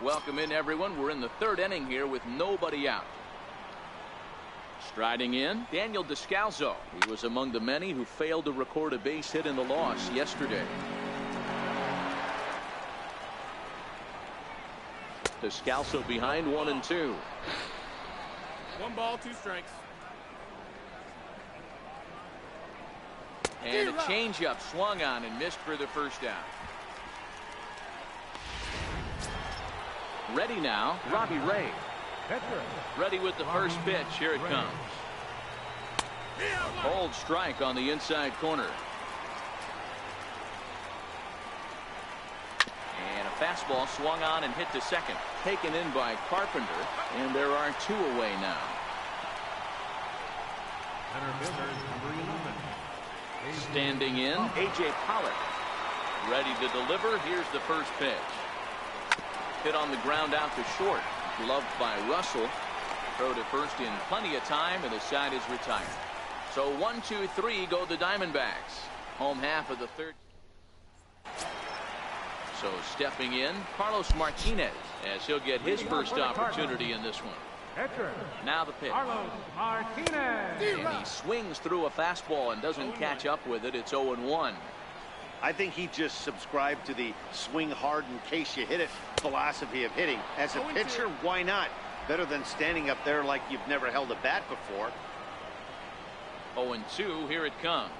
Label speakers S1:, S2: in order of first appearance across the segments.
S1: Welcome in, everyone. We're in the third inning here with nobody out. Striding in, Daniel Descalzo. He was among the many who failed to record a base hit in the loss yesterday. Descalzo behind 1-2.
S2: 1 ball, 2 strikes.
S1: And a changeup swung on and missed for the first down. Ready now, Robbie Ray. Ready with the first pitch. Here it comes. Cold strike on the inside corner. And a fastball swung on and hit to second. Taken in by Carpenter. And there are 2 away now. Standing in, A.J. Pollock. Ready to deliver. Here's the first pitch. Hit on the ground out to short. Gloved by Russell. Throw to first in plenty of time, and the side is retired. So 1, 2, 3 go the Diamondbacks. Home half of the third. So stepping in, Carlos Martinez, as he'll get his first opportunity in this one. Now the pitch. And he swings through a fastball and doesn't catch up with it. It's 0-1.
S3: I think he just subscribed to the swing hard in case you hit it philosophy of hitting. As a pitcher, why not? Better than standing up there like you've never held a bat before.
S1: 0-2, here it comes.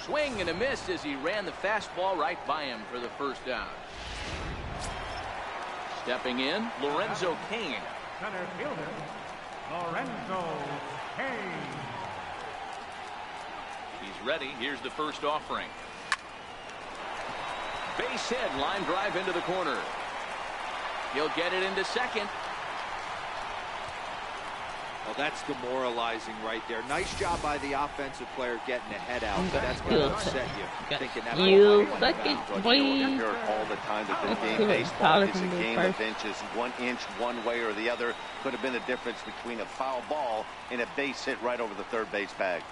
S1: Swing and a miss as he ran the fastball right by him for the first down. Stepping in, Lorenzo Cain.
S4: Center fielder, Lorenzo Cain.
S1: He's ready. Here's the first offering. Base hit, line drive into the corner. He'll get it into second.
S5: Well, that's demoralizing right there. Nice job by the offensive player getting the head out. That's going to upset you. Thinking that
S6: you fucking boy.
S3: You hear it all the time that this game, baseball, is a game of inches. 1 inch one way or the other could have been the difference between a foul ball and a base hit right over the third base bag.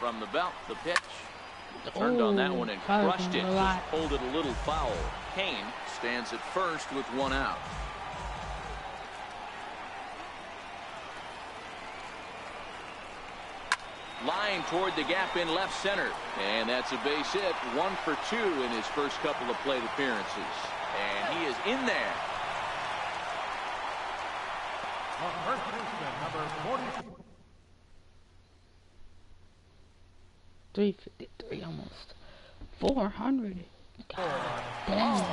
S1: From the belt, the pitch. Turned on that one and crushed it. Just pulled it a little foul. Cain stands at first with 1 out. Line toward the gap in left center. And that's a base hit. 1 for 2 in his first couple of plate appearances. And he is in there.
S4: First baseman, number 40.
S6: 353, almost 400. God damn.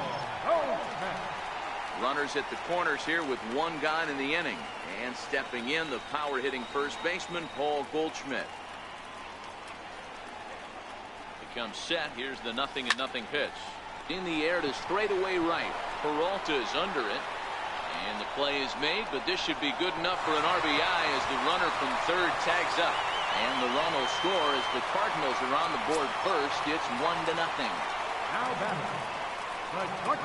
S1: Runners at the corners here with 1 gone in the inning. And stepping in, the power hitting first baseman, Paul Goldschmidt. He comes set. Here's the 0-0 pitch. In the air to straightaway right. Peralta is under it. And the play is made, but this should be good enough for an RBI as the runner from third tags up. And the run will score as the Cardinals are on the board first. It's 1-0.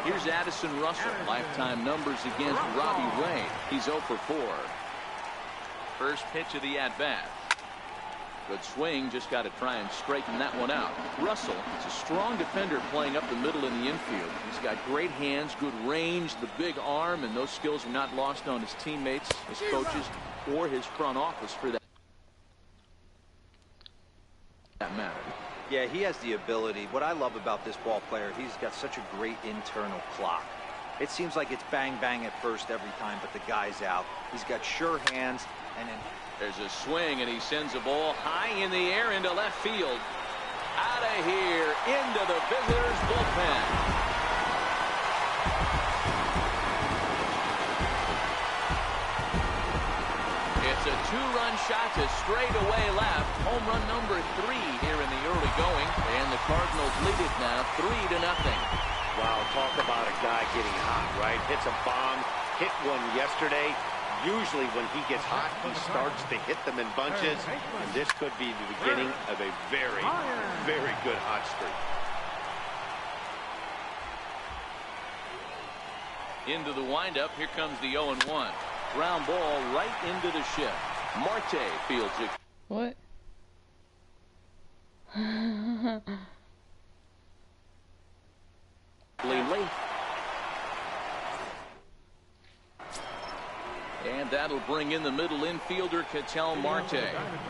S1: Here's Addison Russell. Lifetime numbers against Robbie Ray. He's 0 for 4. First pitch of the at-bat. Good swing. Just got to try and straighten that one out. Russell is a strong defender playing up the middle in the infield. He's got great hands, good range, the big arm, and those skills are not lost on his teammates, his coaches, or his front office for that matter.
S5: Yeah, he has the ability. What I love about this ball player, he's got such a great internal clock. It seems like it's bang bang at first every time, but the guy's out. He's got sure hands, and then
S1: there's a swing, and he sends a ball high in the air into left field. Out of here, into the visitors' bullpen. It's a 2-run shot to straightaway left. Home run number 3 here in the early going, and the Cardinals lead it now 3-0.
S3: Wow, talk about a guy getting hot, right? Hits a bomb, hit one yesterday. Usually when he gets hot, he starts to hit them in bunches, and this could be the beginning of a very, very good hot streak.
S1: Into the windup, here comes the 0-1. Ground ball right into the shift. Marte fields it.
S6: What?
S1: Late. And that'll bring in the middle infielder, Ketel Marte.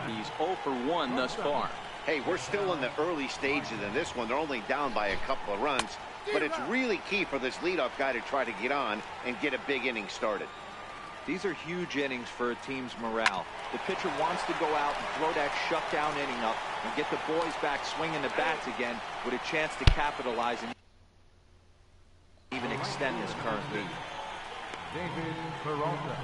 S1: He's 0 for 1 thus far.
S3: Hey, we're still in the early stages in this one. They're only down by a couple of runs. But it's really key for this leadoff guy to try to get on and get a big inning started.
S5: These are huge innings for a team's morale. The pitcher wants to go out and throw that shutdown inning up and get the boys back swinging the bats again with a chance to capitalize and even extend this current lead.
S4: David Peralta.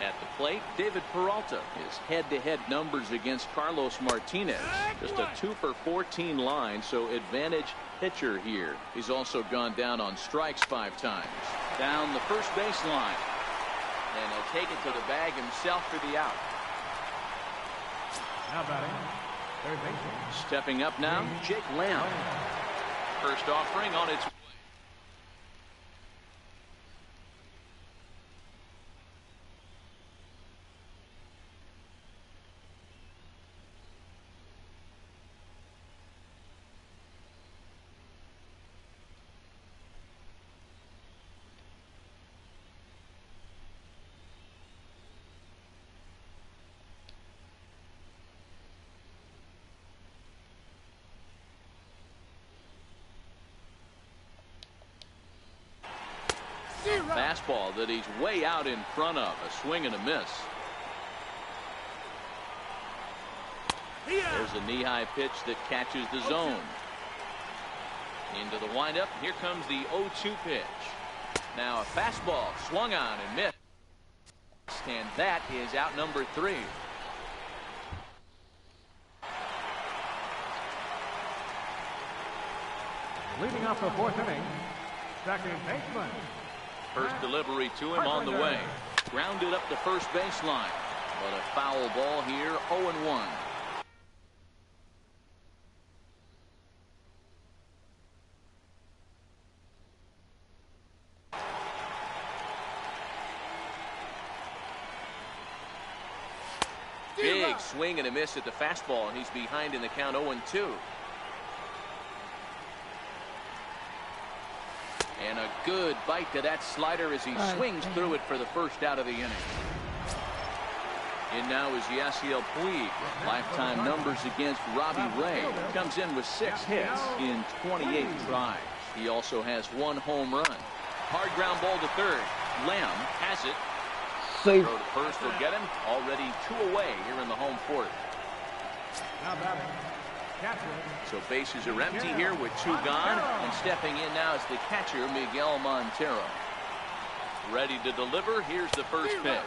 S1: At the plate, David Peralta. His head-to-head numbers against Carlos Martinez. Just a 2 for 14 line, so advantage pitcher here. He's also gone down on strikes 5 times. Down the first base line. And he'll take it to the bag himself for the out.
S4: Now batting, third baseman.
S1: Stepping up now, Jake Lamb. First offering on its way. Fastball that he's way out in front of. A swing and a miss. There's a knee-high pitch that catches the zone. Into the windup. Here comes the 0-2 pitch. Now a fastball swung on and missed. And that is out number 3.
S4: Leading off the 4th inning, second baseman.
S1: First delivery to him on the way. Grounded up the first baseline. But a foul ball here, 0-1. Big swing and a miss at the fastball, and he's behind in the count 0-2. And a good bite to that slider as he swings through it for the first out of the inning. In now is Yasiel Puig. Lifetime numbers against Robbie Ray. Comes in with 6 hits in 28 tries. He also has 1 home run. Hard ground ball to third. Lamb has it.
S6: Save.
S1: Throw to first will get him. Already 2 away here in the home 4th.
S4: Now batting, catcher.
S1: So bases are empty here with 2 gone. And stepping in now is the catcher, Miguel Montero. Ready to deliver. Here's the first pitch.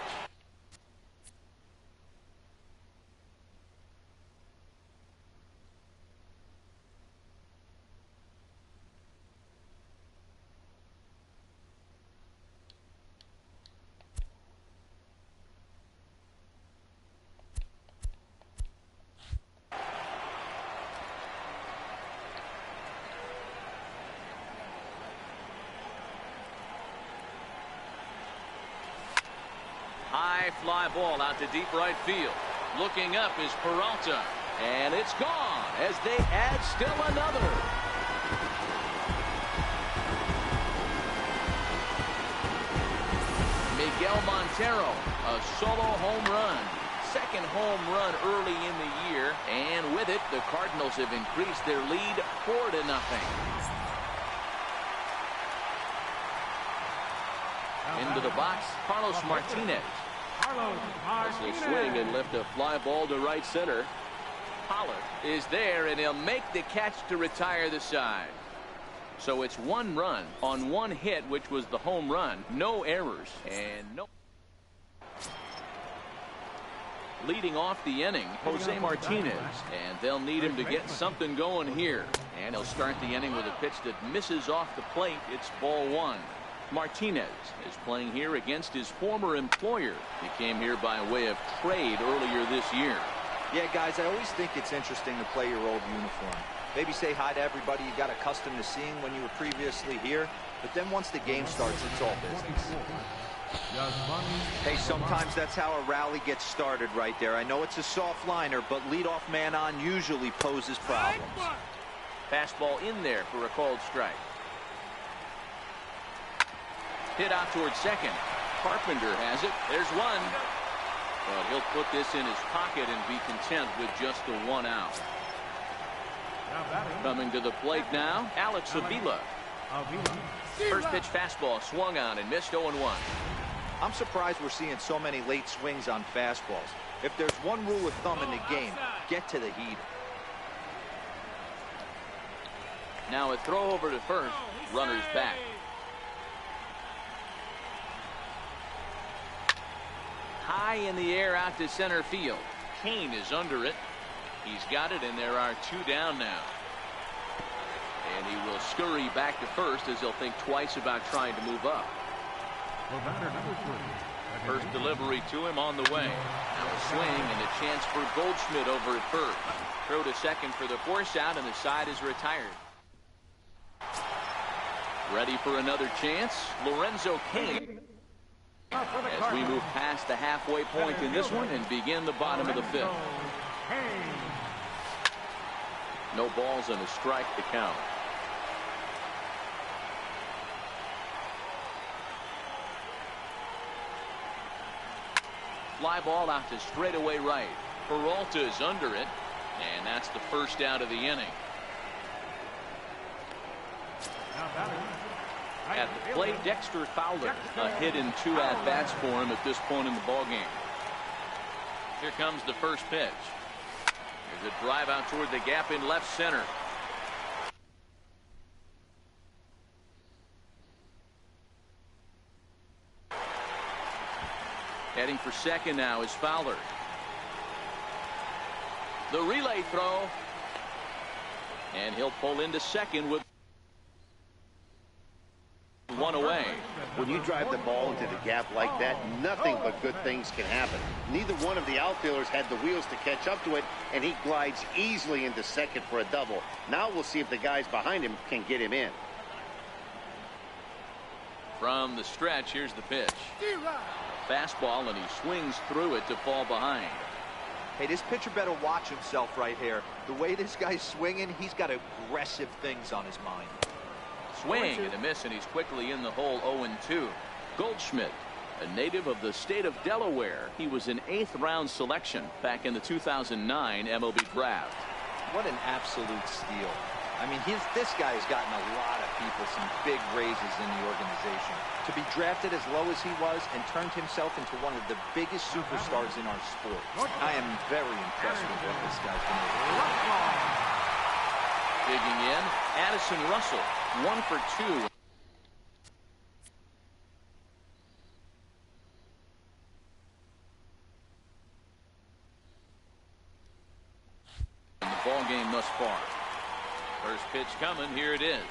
S1: High fly ball out to deep right field. Looking up is Peralta. And it's gone as they add still another. Miguel Montero, a solo home run. Second home run early in the year. And with it, the Cardinals have increased their lead 4-0. Into the box, Carlos Martinez. As he'll swing and lift a fly ball to right center. Pollard is there, and he'll make the catch to retire the side. So it's 1 run on 1 hit, which was the home run. No errors and no. Leading off the inning, Jose Martinez, and they'll need him to get something going here. And he'll start the inning with a pitch that misses off the plate. It's ball 1. Martinez is playing here against his former employer. He came here by way of trade earlier this year.
S5: Yeah, guys, I always think it's interesting to play your old uniform. Maybe say hi to everybody you got accustomed to seeing when you were previously here. But then once the game starts, it's all business. Hey, sometimes that's how a rally gets started right there. I know it's a soft liner, but leadoff man on usually poses problems.
S1: Fastball in there for a called strike. Hit out towards second. Carpenter has it. There's one. But he'll put this in his pocket and be content with just the 1 out. Coming to the plate now, Alex Avila. First pitch fastball swung on and missed 0-1.
S5: I'm surprised we're seeing so many late swings on fastballs. If there's one rule of thumb in the game, get to the heater.
S1: Now a throw over to first. Runners back. High in the air out to center field. Kane is under it. He's got it, and there are 2 down now. And he will scurry back to first as he'll think twice about trying to move up. First delivery to him on the way. Now a swing and a chance for Goldschmidt over at first. Throw to second for the force out, and the side is retired. Ready for another chance, Lorenzo Kane. As we move past the halfway point in this one and begin the bottom of the 5th. No balls and a strike to count. Fly ball out to straightaway right. Peralta is under it, and that's the first out of the inning. At the plate, Dexter Fowler. A hit in 2 at-bats for him at this point in the ballgame. Here comes the first pitch. There's a drive out toward the gap in left center. Heading for second now is Fowler. The relay throw. And he'll pull into second with 1 away.
S3: When you drive the ball into the gap like that, nothing but good things can happen. Neither one of the outfielders had the wheels to catch up to it, and he glides easily into second for a double. Now we'll see if the guys behind him can get him in.
S1: From the stretch, here's the pitch. Fastball, and he swings through it to fall behind.
S5: Hey, this pitcher better watch himself right here. The way this guy's swinging, he's got aggressive things on his mind.
S1: Swing and a miss, and he's quickly in the hole. 0-2. Goldschmidt, a native of the state of Delaware. He was an 8th round selection back in the 2009 MLB draft.
S5: What an absolute steal. I mean, this guy has gotten a lot of people some big raises in the organization. To be drafted as low as he was and turned himself into one of the biggest superstars in our sport. I am very impressed with what this guy's been able to do.
S1: Digging in, Addison Russell, 1 for 2. In the ball game thus far. First pitch coming. Here it is.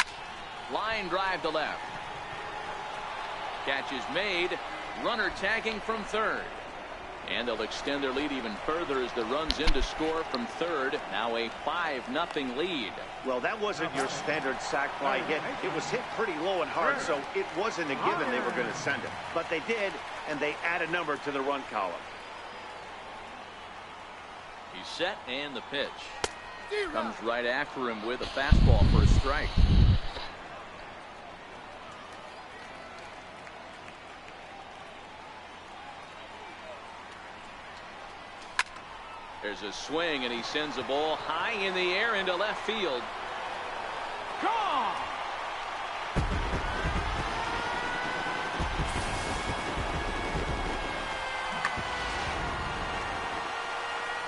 S1: Line drive to left. Catch is made. Runner tagging from third. And they'll extend their lead even further as the runs in to score from third. Now a 5-0 lead.
S3: Well, that wasn't your standard sac fly hit. It was hit pretty low and hard, so it wasn't a given they were going to send it. But they did, and they add a number to the run column.
S1: He's set, and the pitch. Comes right after him with a fastball for a strike. There's a swing, and he sends a ball high in the air into left field. Gone!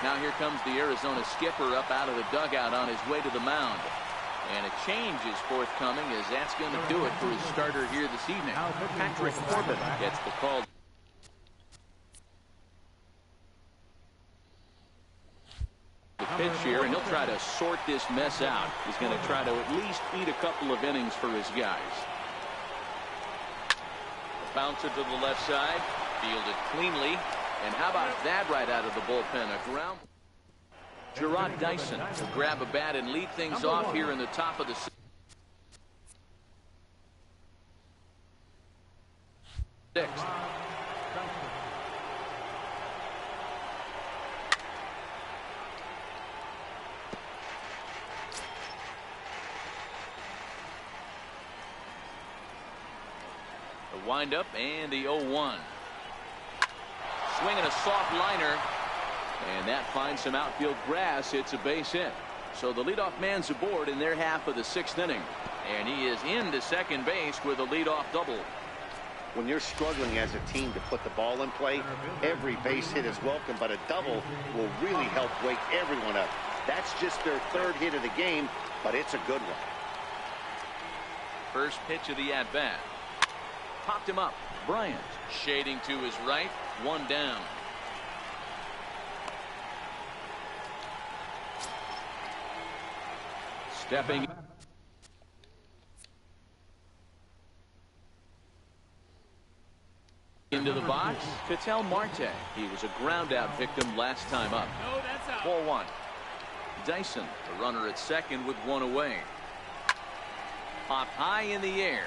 S1: Now here comes the Arizona skipper up out of the dugout on his way to the mound. And a change is forthcoming, as that's going to do it for his starter here this evening. Patrick Corbin gets the call. The pitch here, and he'll try to sort this mess out. He's going to try to at least eat a couple of innings for his guys. Bouncer to the left side, fielded cleanly. And how about that right out of the bullpen? A ground. Gerard Dyson will grab a bat and lead things off here in the top of the sixth. The windup and the 0-1. Swinging a soft liner. And that finds some outfield grass. It's a base hit. So the leadoff man's aboard in their half of the 6th inning. And he is into second base with a leadoff double.
S3: When you're struggling as a team to put the ball in play, every base hit is welcome, but a double will really help wake everyone up. That's just their 3rd hit of the game, but it's a good one.
S1: First pitch of the at-bat. Popped him up. Bryant shading to his right. 1 down. Stepping into the box, Ketel Marte. He was a ground out victim last time up.
S2: No, that's out.
S1: Ball 1. Dyson, the runner at second with 1 away. Popped high in the air.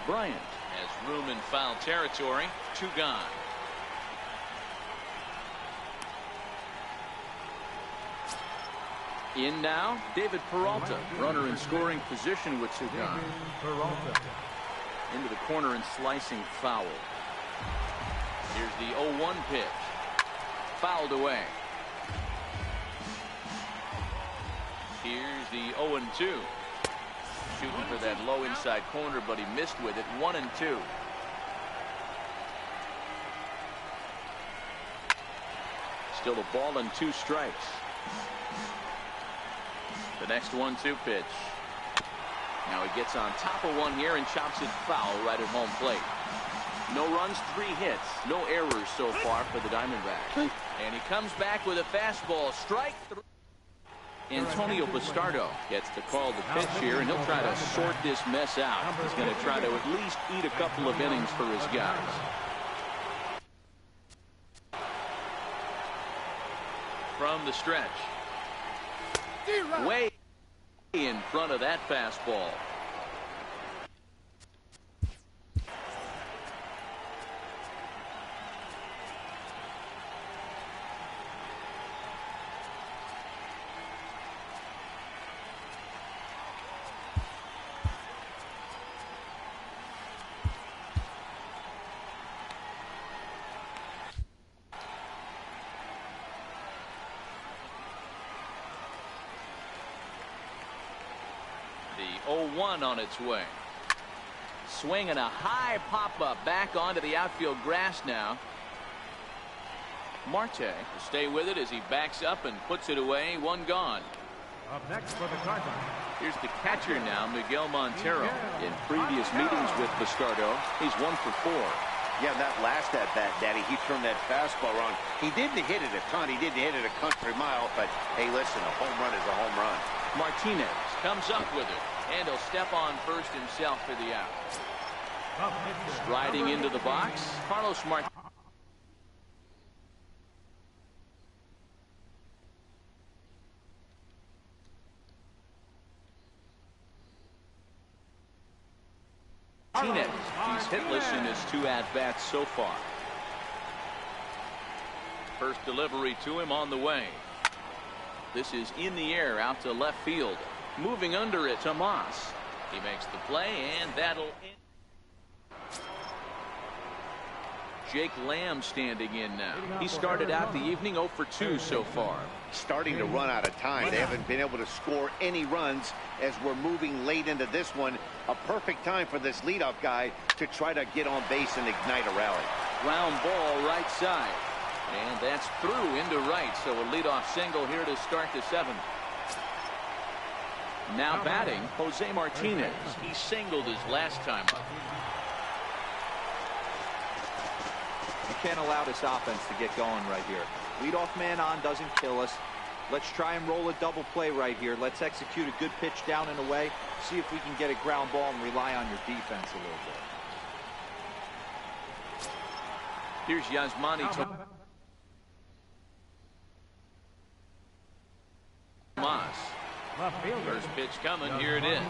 S1: Bryant has room in foul territory. 2 gone. In now, David Peralta, runner in scoring position with 2 gone. Into the corner and slicing foul. Here's the 0-1 pitch. Fouled away. Here's the 0-2. Shooting for that low inside corner, but he missed with it. 1-2. Still a ball and 2 strikes. The next 1-2 pitch. Now he gets on top of one here and chops it foul right at home plate. No runs, 3 hits, no errors so far for the Diamondbacks. And he comes back with a fastball. Strike 3. Antonio Bastardo gets to call the pitch here, and he'll try to sort this mess out. He's going to try to at least eat a couple of innings for his guys. From the stretch. Way in front of that fastball. The 0-1 on its way. Swinging a high pop-up back onto the outfield grass now. Marte to stay with it as he backs up and puts it away. 1 gone.
S4: Up next for the Cardinals.
S1: Here's the catcher now, Miguel Montero. In previous meetings with Bastardo, he's 1 for 4.
S3: Yeah, that last at-bat, Daddy, he turned that fastball on. He didn't hit it a ton. He didn't hit it a country mile, but hey, listen, a home run is a home run.
S1: Martinez comes up with it, and he'll step on first himself for the out. Striding into the box, Carlos Martinez. He's hitless in his 2 at-bats so far. First delivery to him on the way. This is in the air out to left field. Moving under it, Tomas. He makes the play, and that'll end. Jake Lamb standing in now. He started out the evening 0 for 2 so far.
S3: Starting to run out of time. They haven't been able to score any runs as we're moving late into this one. A perfect time for this leadoff guy to try to get on base and ignite a rally.
S1: Ground ball right side. And that's through into right. So a leadoff single here to start the 7th. Now batting, Jose Martinez. He singled his last time up.
S5: You can't allow this offense to get going right here. Leadoff man on doesn't kill us. Let's try and roll a double play right here. Let's execute a good pitch down and away. See if we can get a ground ball and rely on your defense a little bit.
S1: Here's Yasmani Tomas. First pitch coming. Here it is.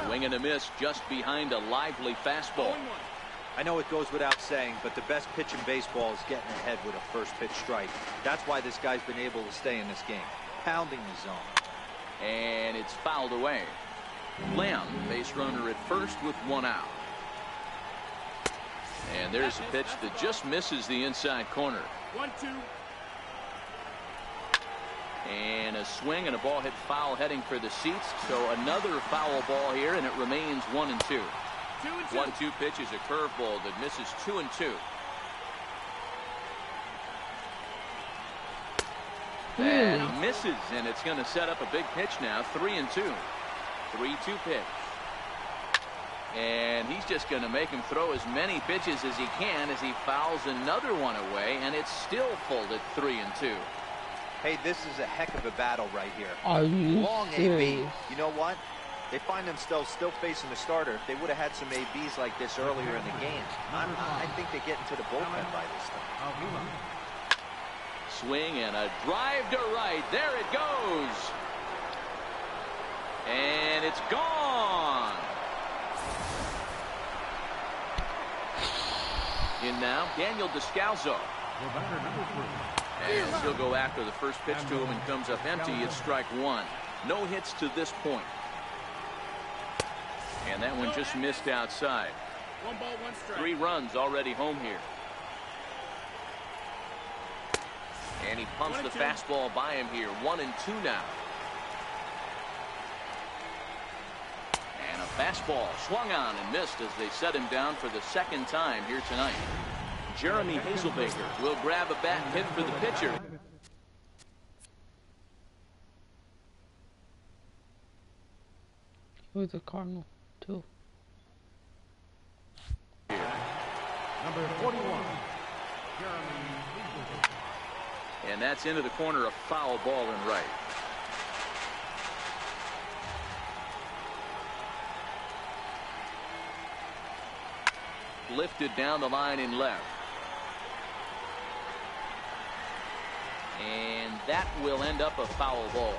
S1: Swing and a miss just behind a lively fastball.
S5: I know it goes without saying, but the best pitch in baseball is getting ahead with a first pitch strike. That's why this guy's been able to stay in this game. Pounding the zone.
S1: And it's fouled away. Lamb, base runner at first with 1 out. And there's a pitch that just misses the inside corner.
S2: 1-2.
S1: And a swing and a ball hit foul heading for the seats. So another foul ball here, and it remains 1-2. 1-2 pitch is a curveball that misses 2-2. That misses, and it's going to set up a big pitch now. 3-2. 3-2 pitch. And he's just going to make him throw as many pitches as he can as he fouls another one away, and it's still full at 3-2.
S5: Hey, this is a heck of a battle right here.
S6: Are you
S5: Long
S6: serious?
S5: AB. You know what? They find themselves still facing the starter. If they would have had some ABs like this earlier in the game, I think they get into the bullpen by this time.
S1: Swing and a drive to right. There it goes. And it's gone. In now, Daniel Descalzo. And he'll go after the first pitch to him and comes up empty. It's strike one. No hits to this point. And that one just missed outside.
S2: 1 ball, 1 strike.
S1: 3 runs already home here. And he pumps the fastball by him here. 1-2 now. And a fastball swung on and missed as they set him down for the second time here tonight. Jeremy Hazelbaker will grab a bat and hit for the pitcher.
S6: Who's a Cardinal, too?
S4: Number 41.
S1: And that's into the corner, a foul ball and right. Lifted down the line in left. And that will end up a foul ball.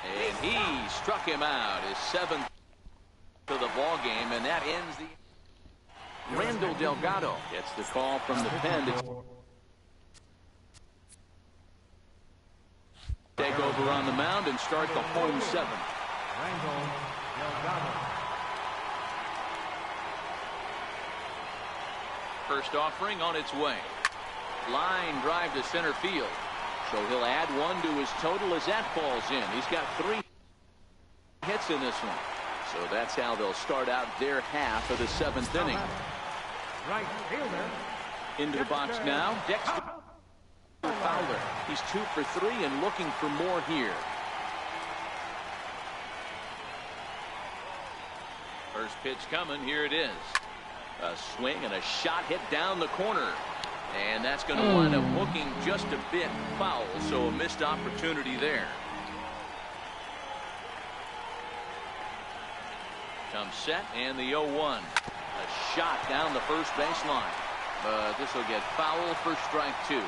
S1: And he struck him out, his 7th to the ball game, and that ends the. Randall Delgado gets the call from the pen. Take over on the mound and start the home 7th.
S4: Randall Delgado.
S1: First offering on its way. Line drive to center field. So he'll add 1 to his total as that falls in. He's got 3 hits in this one. So that's how they'll start out their half of the 7th inning.
S4: Right fielder.
S1: Into the box now. Dexter Fowler. He's 2 for 3 and looking for more here. First pitch coming. Here it is. A swing and a shot hit down the corner. And that's going to wind up hooking just a bit foul. So a missed opportunity there. Comes set and the 0-1. A shot down the first baseline. But this will get foul for strike 2.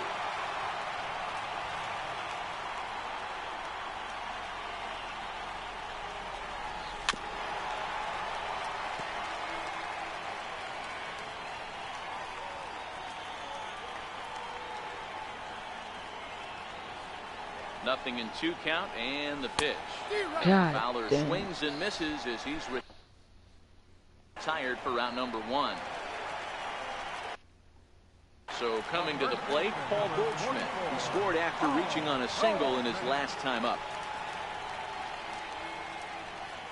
S1: Nothing in 2 count and the pitch.
S6: God
S1: Fowler
S6: damn.
S1: swings and misses as he's retired for round number 1. So coming to the plate, Paul Goldschmidt. He scored after reaching on a single in his last time up.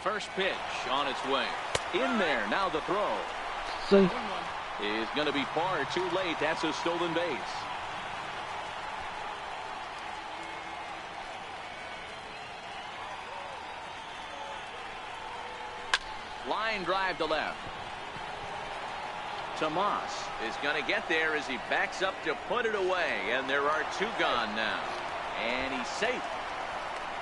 S1: First pitch on its way. In there, now the throw.
S6: So,
S1: Is going to be far too late. That's a stolen base. Line drive to left. Tomas is going to get there as he backs up to put it away. And there are 2 gone now. And he's safe.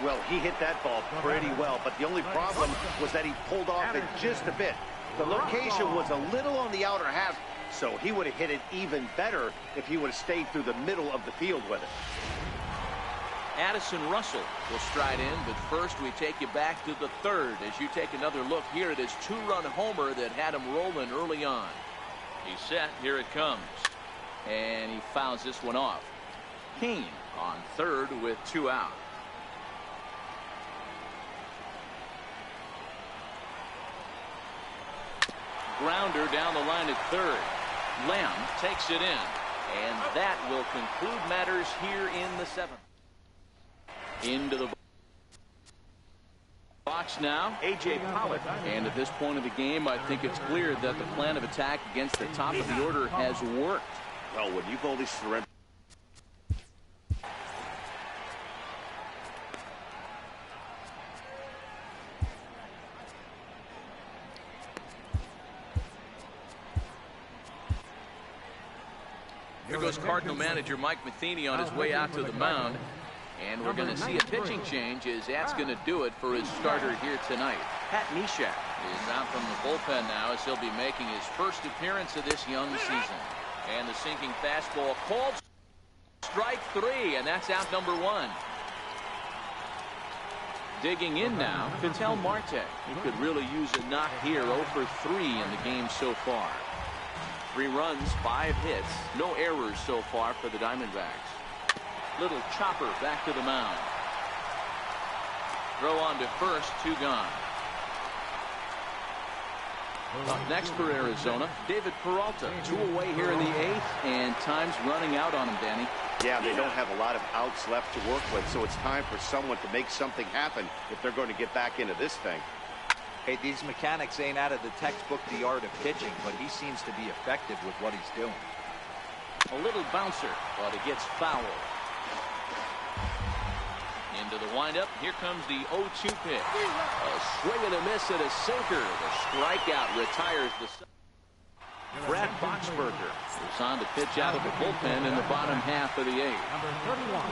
S3: Well, he hit that ball pretty well, but the only problem was that he pulled off it just a bit. The location was a little on the outer half, so he would have hit it even better if he would have stayed through the middle of the field with it.
S1: Addison Russell will stride in, but first we take you back to the 3rd as you take another look here at his 2-run homer that had him rolling early on. He's set. Here it comes. And he fouls this one off. Kane on third with 2 out. Grounder down the line at third. Lamb takes it in, and that will conclude matters here in the 7th. Into the box now, A.J. Pollock. And at this point of the game, I think it's clear that the plan of attack against the top of the order has worked.
S3: Well, when you've only surrendered.
S1: Here goes Cardinal manager Mike Matheny on his way out to the mound. And we're going to see a pitching change as that's going to do it for his starter here tonight. Pat Neshek is out from the bullpen now as he'll be making his first appearance of this young season. And the sinking fastball called strike 3, and that's out number 1. Digging in now, Ketel Marte. He could really use a knock here, 0 for 3 in the game so far. 3 runs, 5 hits, no errors so far for the Diamondbacks. Little chopper back to the mound. Throw on to first, 2 gone. Up next for Arizona, David Peralta. 2 away here in the 8th, and time's running out on him, Danny.
S3: Yeah, they don't have a lot of outs left to work with, so it's time for someone to make something happen if they're going to get back into this thing.
S5: Hey, these mechanics ain't out of the textbook, The Art of Pitching, but he seems to be effective with what he's doing.
S1: A little bouncer, but it gets fouled. Into the windup. Here comes the 0-2 pitch. A swing and a miss at a sinker. The strikeout retires the. Brad Boxberger is on to pitch out of the bullpen in the bottom half of the 8th.
S4: Number 31.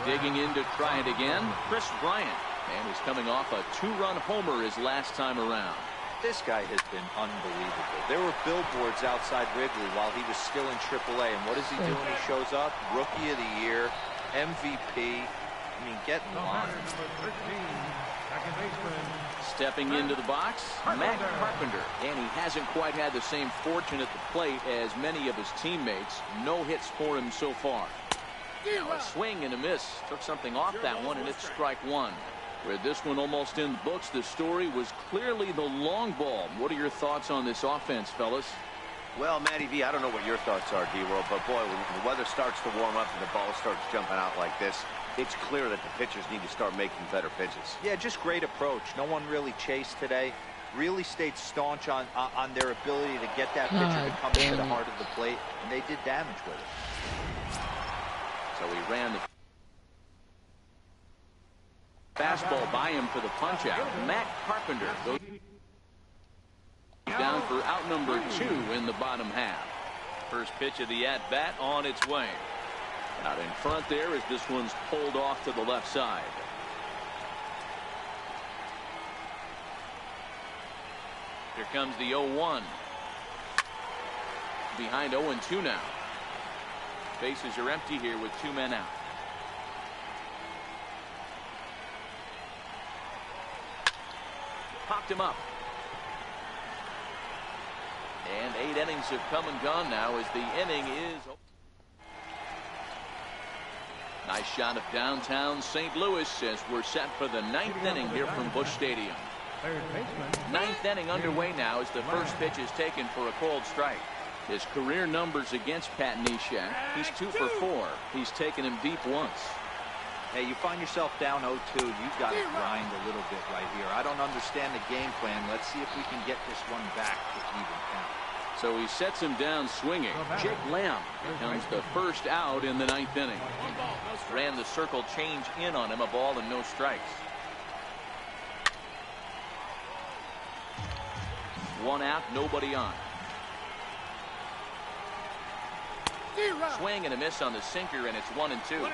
S1: Digging in to try it again, Chris Bryant. And he's coming off a 2-run homer his last time around.
S5: This guy has been unbelievable. There were billboards outside Wrigley while he was still in AAA. And what does he do when he shows up? Rookie of the Year, MVP. I mean, get in line.
S4: Number 13. Second baseman.
S1: Stepping into the box, Matt Carpenter. And he hasn't quite had the same fortune at the plate as many of his teammates. No hits for him so far. Now a swing and a miss. Took something off that one, and it's strike 1. With this one almost in the books, the story was clearly the long ball. What are your thoughts on this offense, fellas?
S3: Well, Matty V, I don't know what your thoughts are, D-World, but boy, when the weather starts to warm up and the ball starts jumping out like this, it's clear that the pitchers need to start making better pitches.
S5: Yeah, just great approach. No one really chased today. Really stayed staunch on their ability to get that pitcher to come into the heart of the plate, and they did damage with it.
S1: So he ran the fastball by him for the punch-out. Matt Carpenter goes down for out number 2 in the bottom half. First pitch of the at-bat on its way. Out in front there as this one's pulled off to the left side. Here comes the 0-1. Behind 0-2 now. Bases are empty here with 2 men out. Popped him up. And 8 innings have come and gone now as the inning is. Nice shot of downtown St. Louis as we're set for the 9th inning here from Busch Stadium.
S4: Third baseman.
S1: 9th inning underway now as the first pitch is taken for a cold strike. His career numbers against Pat Neshek. He's 2 for 4. He's taken him deep once.
S5: Hey, you find yourself down 0-2, you've got to grind a little bit right here. I don't understand the game plan. Let's see if we can get this one back to even count.
S1: So he sets him down swinging. Jake Lamb becomes the first out in the 9th inning. Ran the circle change in on him, a ball and no strikes. 1 out, nobody on. Swing and a miss on the sinker, and it's 1-2.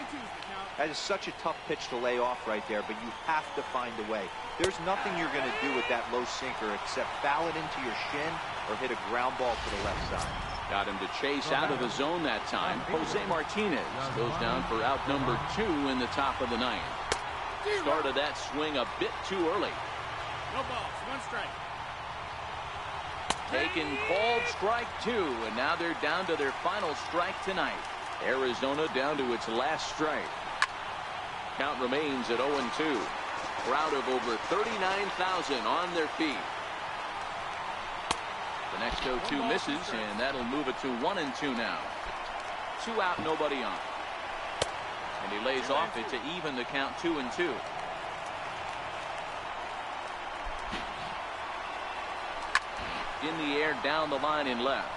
S5: That is such a tough pitch to lay off right there, but you have to find a way. There's nothing you're going to do with that low sinker except foul it into your shin or hit a ground ball to the left side.
S1: Got him to chase out of the zone that time. Jose Martinez goes down for out number 2 in the top of the 9th. Started that swing a bit too early.
S2: No balls, 1 strike.
S1: Taken called strike 2, and now they're down to their final strike tonight. Arizona down to its last strike. Count remains at 0-2. Crowd of over 39,000 on their feet. The next 0-2 misses, and that'll move it to 1-2 now. 2 out, nobody on. And he lays off it to even the count 2-2. In the air, down the line in left.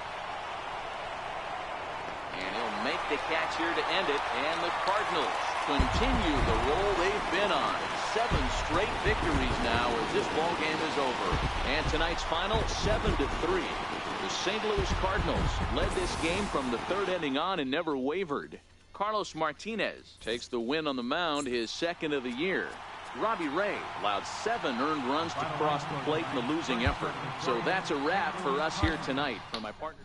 S1: And he'll make the catch here to end it. And the Cardinals continue the roll they've been on. 7 straight victories now as this ball game is over. And tonight's final, 7-3. The St. Louis Cardinals led this game from the 3rd inning on and never wavered. Carlos Martinez takes the win on the mound, his 2nd of the year. Robbie Ray allowed 7 earned runs to cross the plate in the losing effort. So that's a wrap for us here tonight. For my partner.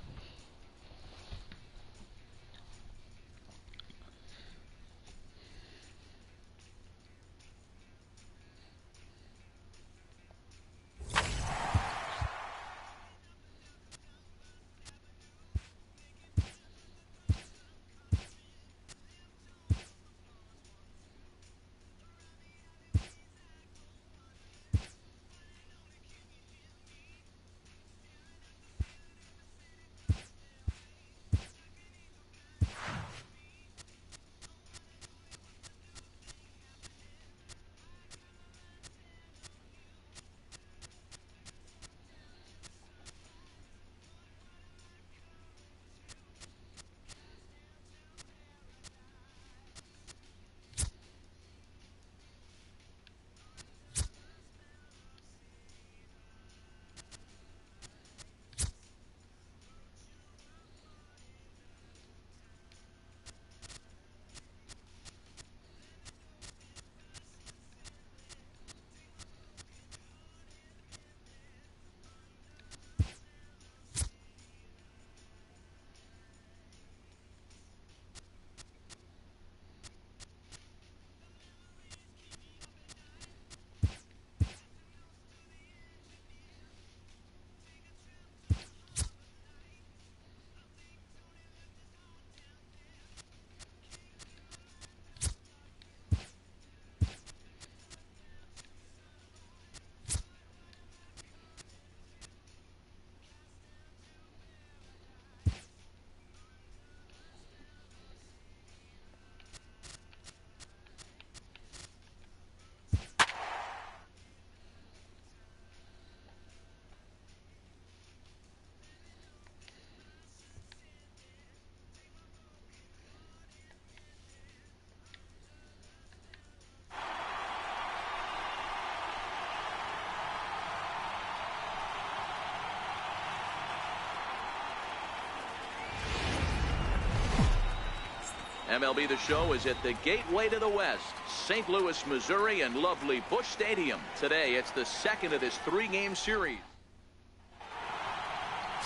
S1: MLB The Show is at the gateway to the West, St. Louis, Missouri, and lovely Busch Stadium. Today, it's the 2nd of this 3-game series.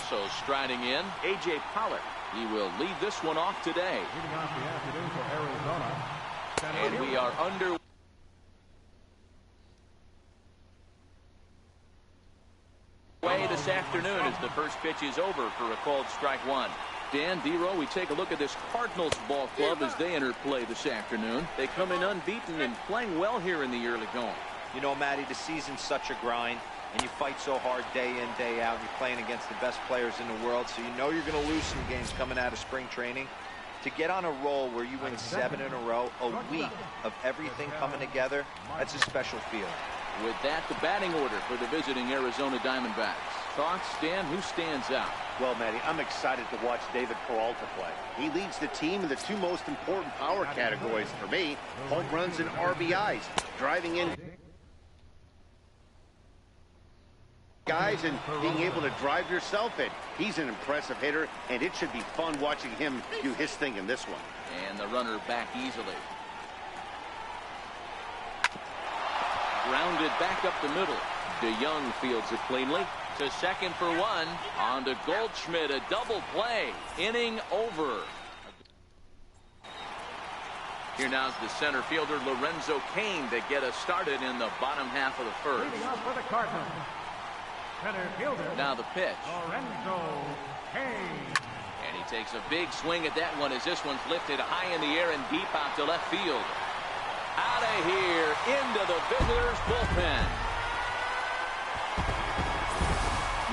S1: So striding in, A.J. Pollock. He will lead this one off today.
S4: Leading off the afternoon for Arizona.
S1: And we are under. Way this afternoon as the first pitch is over for a called strike 1. Dan, D-Row, we take a look at this Cardinals ball club as they enter play this afternoon. They come in unbeaten and playing well here in the early going.
S5: You know, Matty, the season's such a grind, and you fight so hard day in, day out. You're playing against the best players in the world, so you know you're going to lose some games coming out of spring training. To get on a roll where you win 7 in a row, a week of everything coming together, that's a special feeling.
S1: With that, the batting order for the visiting Arizona Diamondbacks. Thoughts, Dan, who stands out?
S3: Well, Matty, I'm excited to watch David Peralta play. He leads the team in the 2 most important power categories for me, home runs and RBIs, driving in guys and being able to drive yourself in. He's an impressive hitter, and it should be fun watching him do his thing in this one.
S1: And the runner back easily. Grounded back up the middle. DeYoung fields it cleanly. To second for 1. On to Goldschmidt, a double play. Inning over. Here now's the center fielder Lorenzo Cain to get us started in the bottom half of the first.
S4: Leading off for the Cardinals. Center fielder.
S1: Now the pitch.
S4: Lorenzo Hayes.
S1: And he takes a big swing at that one as this one's lifted high in the air and deep out to left field. Out of here into the visitors' bullpen.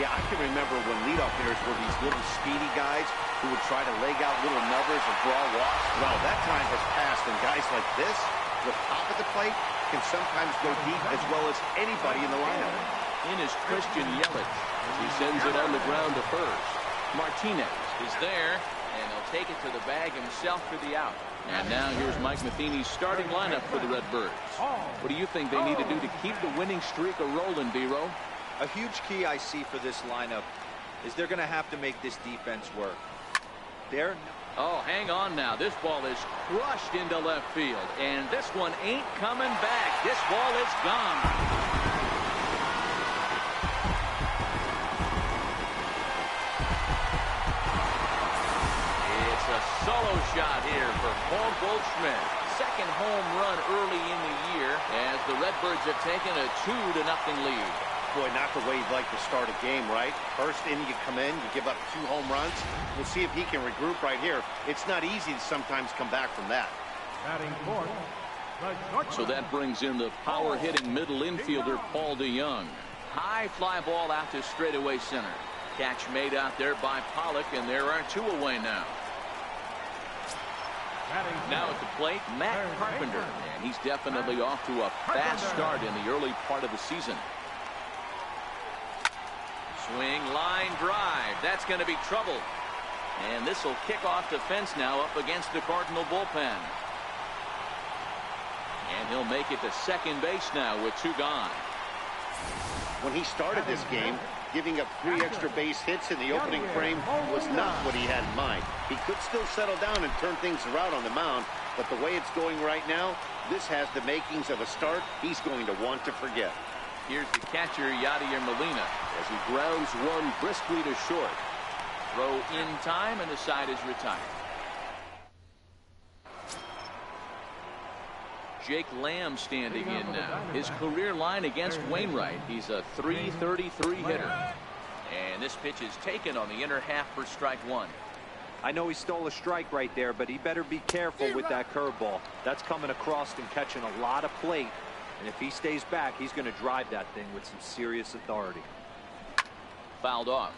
S3: Yeah, I can remember when leadoff hitters were these little speedy guys who would try to leg out little numbers or draw walks. Well, that time has passed, and guys like this, with top of the plate, can sometimes go deep as well as anybody in the lineup.
S1: In is Christian Yelich. He sends it on the ground to first. Martinez is there, and he'll take it to the bag himself for the out. And now here's Mike Matheny's starting lineup for the Redbirds. What do you think they need to do to keep the winning streak a-rolling, B-Row?
S5: A huge key I see for this lineup is they're going to have to make this defense work.
S1: Oh, hang on now. This ball is crushed into left field, and this one ain't coming back. This ball is gone. Solo shot here for Paul Goldschmidt. Second home run early in the year as the Redbirds have taken a 2-0 lead.
S3: Boy, not the way you'd like to start a game, right? First inning you come in, you give up 2 home runs. We'll see if he can regroup right here. It's not easy to sometimes come back from that.
S4: Batting fourth.
S1: So that brings in the power-hitting middle infielder Paul DeYoung. High fly ball out to straightaway center. Catch made out there by Pollock, and there are 2 away now. Now at the plate, Matt Carpenter, and he's definitely off to a fast start in the early part of the season. Swing, line drive. That's going to be trouble. And this will kick off the fence now up against the Cardinal bullpen. And he'll make it to second base now with 2 gone.
S3: When he started this game, giving up 3 extra base hits in the opening frame was not what he had in mind. He could still settle down and turn things around on the mound, but the way it's going right now, this has the makings of a start he's going to want to forget.
S1: Here's the catcher, Yadier Molina, as he grounds one briskly to short. Throw in time, and the side is retired. Jake Lamb standing in now. His career line against Wainwright. He's a .333 hitter. And this pitch is taken on the inner half for strike 1.
S5: I know he stole a strike right there, but he better be careful with that curveball. That's coming across and catching a lot of plate. And if he stays back, he's going to drive that thing with some serious authority.
S1: Fouled off.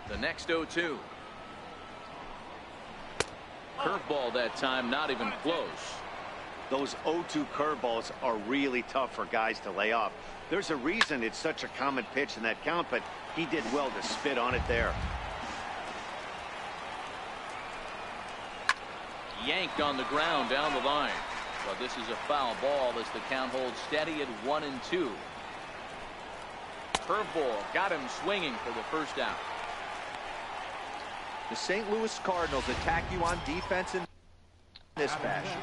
S1: The next 0-2. Curveball that time, not even close.
S3: Those 0-2 curveballs are really tough for guys to lay off. There's a reason it's such a common pitch in that count, but he did well to spit on it there.
S1: Yanked on the ground down the line. But this is a foul ball as the count holds steady at 1-2. Curveball got him swinging for the first out.
S5: The St. Louis Cardinals attack you on defense in this fashion.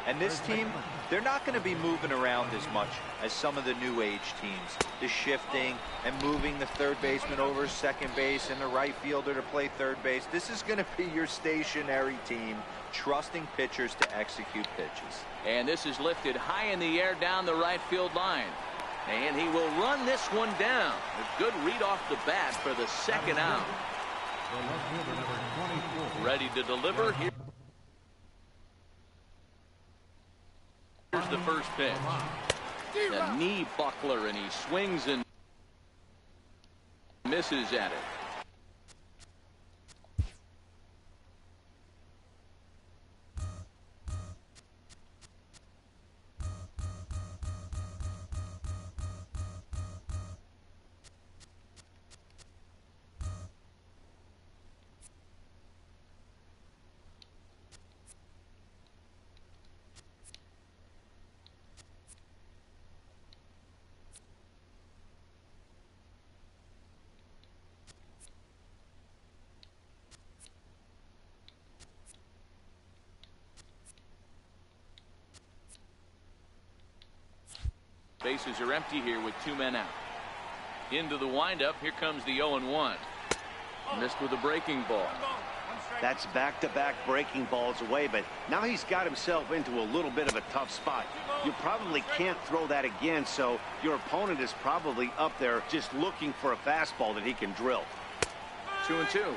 S5: And this team, they're not going to be moving around as much as some of the new age teams. The shifting and moving the third baseman over second base and the right fielder to play third base. This is going to be your stationary team, trusting pitchers to execute pitches.
S1: And this is lifted high in the air down the right field line. And he will run this one down. A good read off the bat for the second out. Ready to deliver. Here's the first pitch. A knee buckler, and he swings and misses at it. Bases are empty here with 2 men out. Into the windup. Here comes the 0-1. Missed with a breaking ball.
S3: That's back-to-back breaking balls away, but now he's got himself into a little bit of a tough spot. You probably can't throw that again, so your opponent is probably up there just looking for a fastball that he can drill.
S1: 2-2.
S2: 2-2.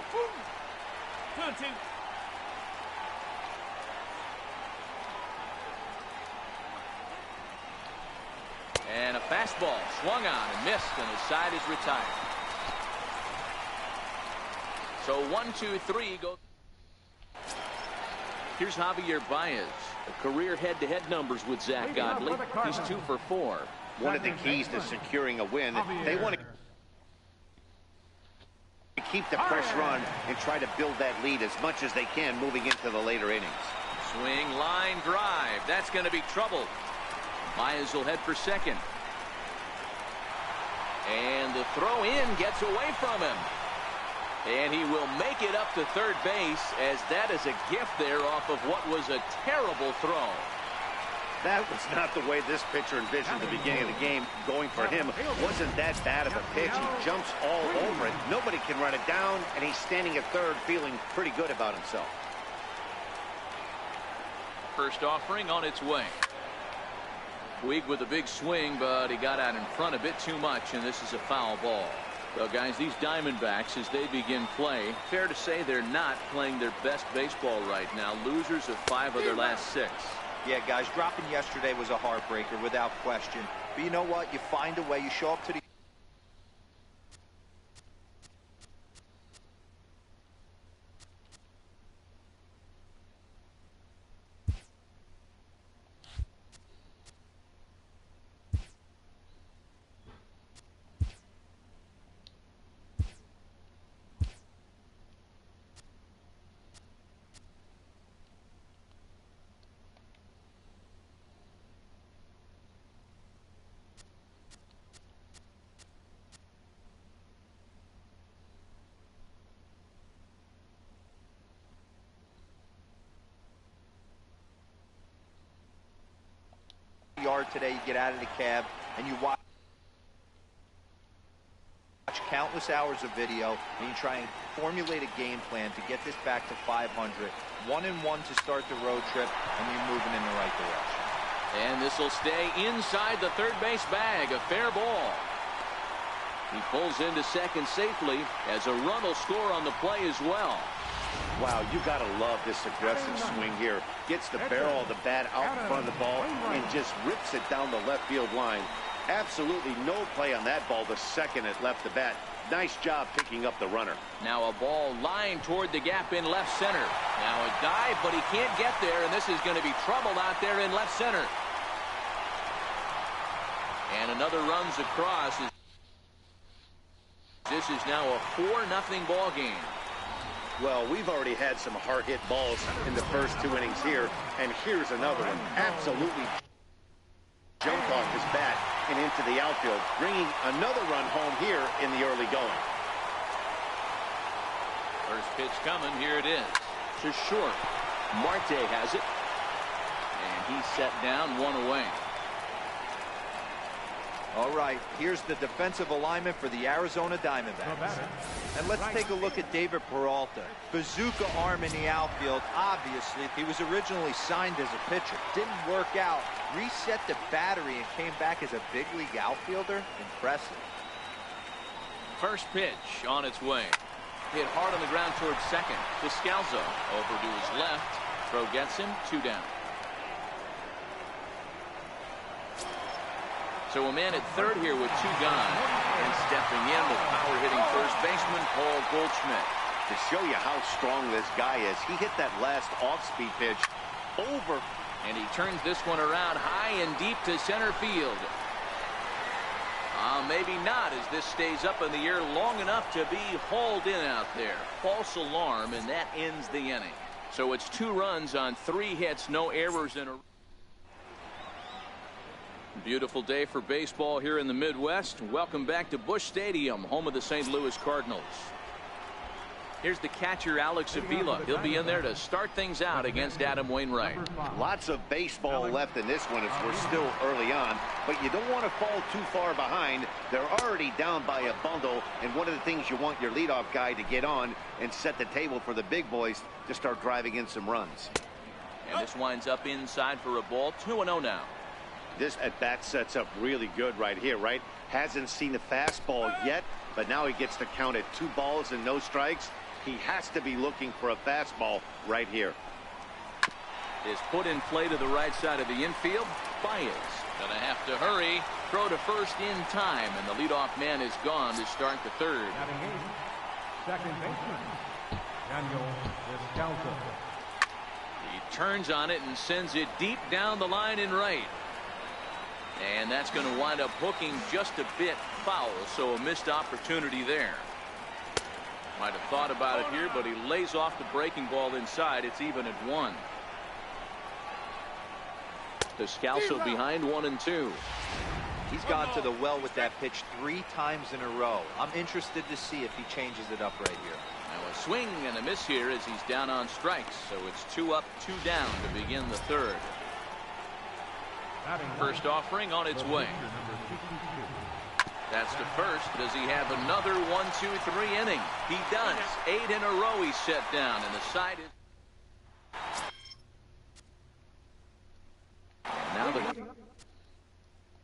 S1: And a fastball swung on and missed, and his side is retired. So 1-2-3 go. Here's Javier Baez. A career head-to-head numbers with Zach Godley. He's 2 for 4.
S3: One of the keys to securing a win, they want to keep the pressure on and try to build that lead as much as they can moving into the later innings.
S1: Swing, line, drive. That's going to be trouble. Baez will head for second. And the throw in gets away from him. And he will make it up to third base, as that is a gift there off of what was a terrible throw.
S3: That was not the way this pitcher envisioned the beginning of the game. Going for him wasn't that bad of a pitch. He jumps all over it. Nobody can run it down, and he's standing at third feeling pretty good about himself.
S1: First offering on its way. Puig with a big swing, but he got out in front a bit too much, and this is a foul ball. Well, guys, these Diamondbacks, as they begin play, fair to say they're not playing their best baseball right now. Losers of 5 of their last 6.
S5: Yeah, guys, dropping yesterday was a heartbreaker without question. But you know what? You find a way. You show up to the yard today, you get out of the cab, and you watch countless hours of video, and you try and formulate a game plan to get this back to 500. 1-1 to start the road trip, and you're moving in the right direction.
S1: And this will stay inside the third base bag. A fair ball. He pulls into second safely, as a run will score on the play as well.
S3: Wow, you got to love this aggressive swing here. Gets the barrel of the bat out in front of the ball and just rips it down the left field line. Absolutely no play on that ball the second it left the bat. Nice job picking up the runner.
S1: Now a ball lined toward the gap in left center. Now a dive, but he can't get there, and this is going to be trouble out there in left center. And another runs across. This is now a 4-0 ball game.
S3: Well, we've already had some hard-hit balls in the first 2 innings here, and here's another one. Absolutely jumped off his bat and into the outfield, bringing another run home here in the early going.
S1: First pitch coming. Here it is. To short. Marte has it. And he's set down, 1 away.
S5: All right, here's the defensive alignment for the Arizona Diamondbacks. And let's take a look at David Peralta. Bazooka arm in the outfield. Obviously, he was originally signed as a pitcher. Didn't work out. Reset the battery and came back as a big league outfielder. Impressive.
S1: First pitch on its way. Hit hard on the ground towards second. Descalzo over to his left. Throw gets him, 2 down. So a man at third here with 2 gone. And stepping in with power-hitting first baseman Paul Goldschmidt.
S3: To show you how strong this guy is, he hit that last off-speed pitch over.
S1: And he turns this one around high and deep to center field. Maybe not, as this stays up in the air long enough to be hauled in out there. False alarm, and that ends the inning. So it's 2 runs on 3 hits, no errors in a... Beautiful day for baseball here in the Midwest. Welcome back to Busch Stadium, home of the St. Louis Cardinals. Here's the catcher, Alex Avila. He'll be in there to start things out against Adam Wainwright.
S3: Lots of baseball left in this one as we're still early on, but you don't want to fall too far behind. They're already down by a bundle, and one of the things you want your leadoff guy to get on and set the table for the big boys to start driving in some runs.
S1: And this winds up inside for a ball. 2-0 now.
S3: This at-bat sets up really good right here, right? Hasn't seen a fastball yet, but now he gets to count at 2 balls and no strikes. He has to be looking for a fastball right here.
S1: Is put in play to the right side of the infield. Baez gonna have to hurry. Throw to first in time, and the leadoff man is gone to start the third.
S4: Second baseman, Daniel Descalso.
S1: He turns on it and sends it deep down the line in right. And that's going to wind up hooking just a bit foul, so a missed opportunity there. Might have thought about it here, but he lays off the breaking ball inside. It's even at 1. Descalso behind 1-2.
S5: He's gone to the well with that pitch 3 times in a row. I'm interested to see if he changes it up right here.
S1: Now a swing and a miss here as he's down on strikes. So it's 2 up, 2 down to begin the third. First offering on its way. That's the first. Does he have another 1, 2, 3 inning? He does. 8 in a row he's set down, and the side is. Now the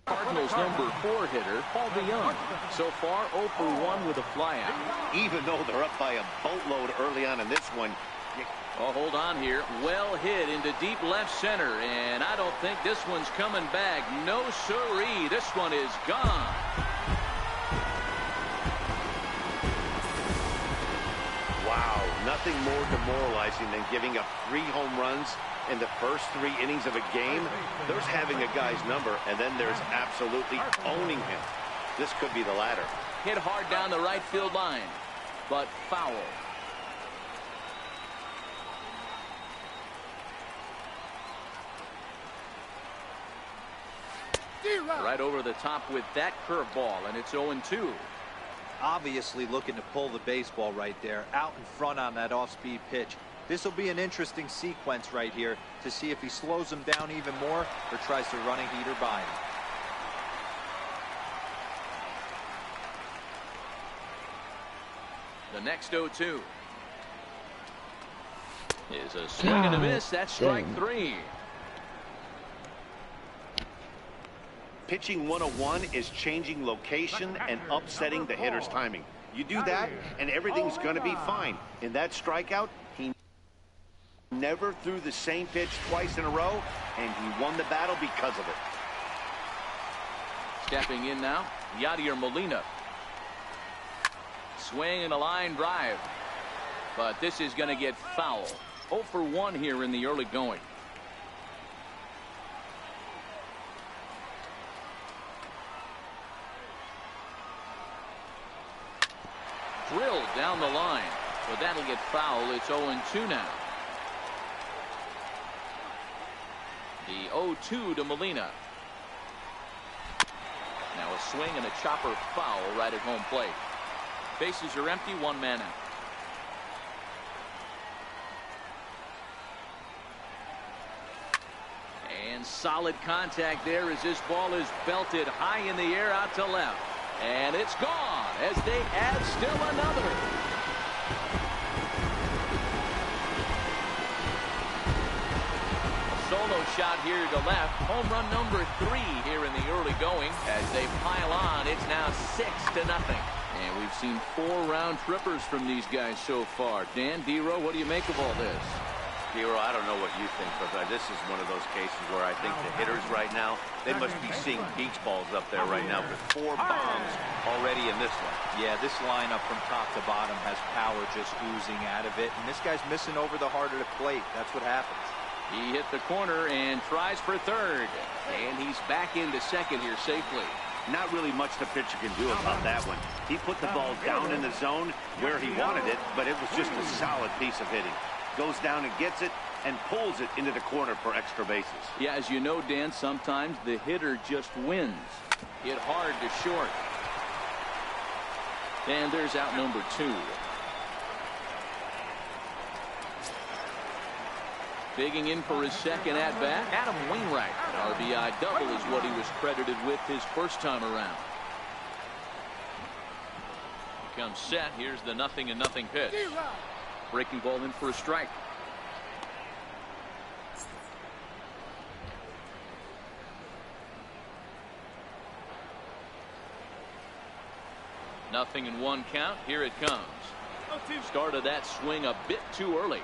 S1: Cardinals' number 4 hitter, Paul DeYoung. So far, 0 for 1 with a flyout.
S3: Even though they're up by a boatload early on in this one.
S1: Oh, hold on here. Well hit into deep left center, and I don't think this one's coming back. No siree. This one is gone.
S3: Wow, nothing more demoralizing than giving up 3 home runs in the first 3 innings of a game. There's having a guy's number, and then there's absolutely owning him. This could be the latter.
S1: Hit hard down the right field line, but foul. Right over the top with that curveball, and it's 0-2.
S5: Obviously looking to pull the baseball right there, out in front on that off-speed pitch. This will be an interesting sequence right here to see if he slows him down even more or tries to run a heater by him.
S1: The next 0-2 is a swing and a miss. That's strike 3.
S3: Pitching 101 is changing location and upsetting the hitter's timing. You do that, and everything's going to be fine. In that strikeout, he never threw the same pitch twice in a row, and he won the battle because of it.
S1: Stepping in now, Yadier Molina. Swing and a line drive. But this is going to get foul. 0 for 1 here in the early going. Drilled down the line. So that'll get foul. It's 0-2 now. The 0-2 to Molina. Now a swing and a chopper foul right at home plate. Bases are empty, 1 man out. And solid contact there as this ball is belted high in the air out to left. And it's gone as they add still another. A solo shot here to left. Home run number 3 here in the early going. As they pile on, it's now 6-0. And we've seen 4 round trippers from these guys so far. Dan, D-Row, what do you make of all this?
S3: D-Row, I don't know what you think, but this is one of those cases where I think the hitters right now, they must be seeing beach balls up there right now with 4 bombs already in this one.
S5: Yeah, this lineup from top to bottom has power just oozing out of it, and this guy's missing over the heart of the plate. That's what happens.
S1: He hit the corner and tries for third, and he's back into second here safely.
S3: Not really much the pitcher can do about that one. He put the ball down in the zone where he wanted it, but it was just a solid piece of hitting. Goes down and gets it and pulls it into the corner for extra bases.
S1: Yeah, as you know, Dan, sometimes the hitter just wins. Hit hard to short. And there's out number 2. Digging in for his second at-bat, Adam Wainwright. An RBI double is what he was credited with his first time around. He comes set. Here's the 0-0 pitch. Breaking ball in for a strike. Nothing in one count. Here it comes. Started that swing a bit too early.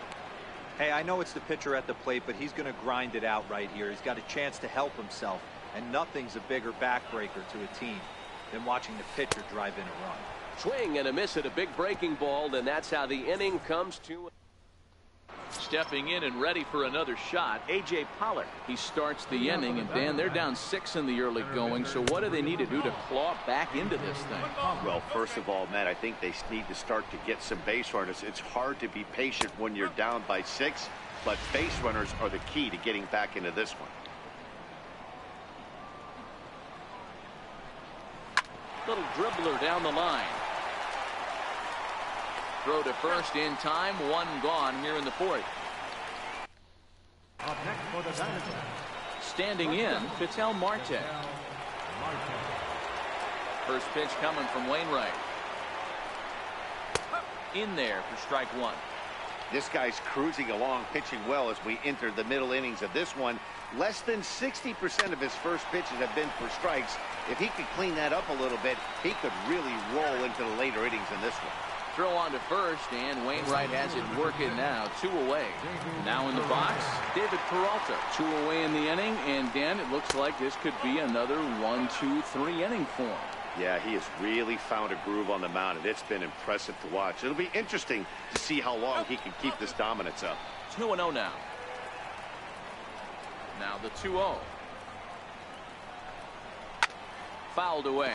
S5: Hey, I know it's the pitcher at the plate, but he's going to grind it out right here. He's got a chance to help himself, and nothing's a bigger backbreaker to a team than watching the pitcher drive in a run.
S7: Swing and a miss at a big breaking ball, and that's how the inning comes to.
S1: Stepping in and ready for another shot, A.J. Pollock. He starts the inning, and Dan, they're down 6 in the early going, so what do they need to do to claw back into this thing?
S3: Well, first of all, Matt, I think they need to start to get some base runners. It's hard to be patient when you're down by 6, but base runners are the key to getting back into this one.
S1: Little dribbler down the line. Throw to first in time, 1 gone here in the 4th.
S4: Up next for the Dynasty.
S1: Standing in, Vital Marte. First pitch coming from Wainwright. In there for strike 1.
S3: This guy's cruising along, pitching well as we enter the middle innings of this one. Less than 60% of his first pitches have been for strikes. If he could clean that up a little bit, he could really roll into the later innings in this one.
S1: Throw on to first, and Wainwright has it working now. 2 away. Now in the box, David Peralta. 2 away in the inning, and Dan, it looks like this could be another 1, 2, 3 inning for him.
S3: Yeah, he has really found a groove on the mound, and it's been impressive to watch. It'll be interesting to see how long he can keep this dominance up.
S1: 2-0 now. Now the 2-0. Fouled away.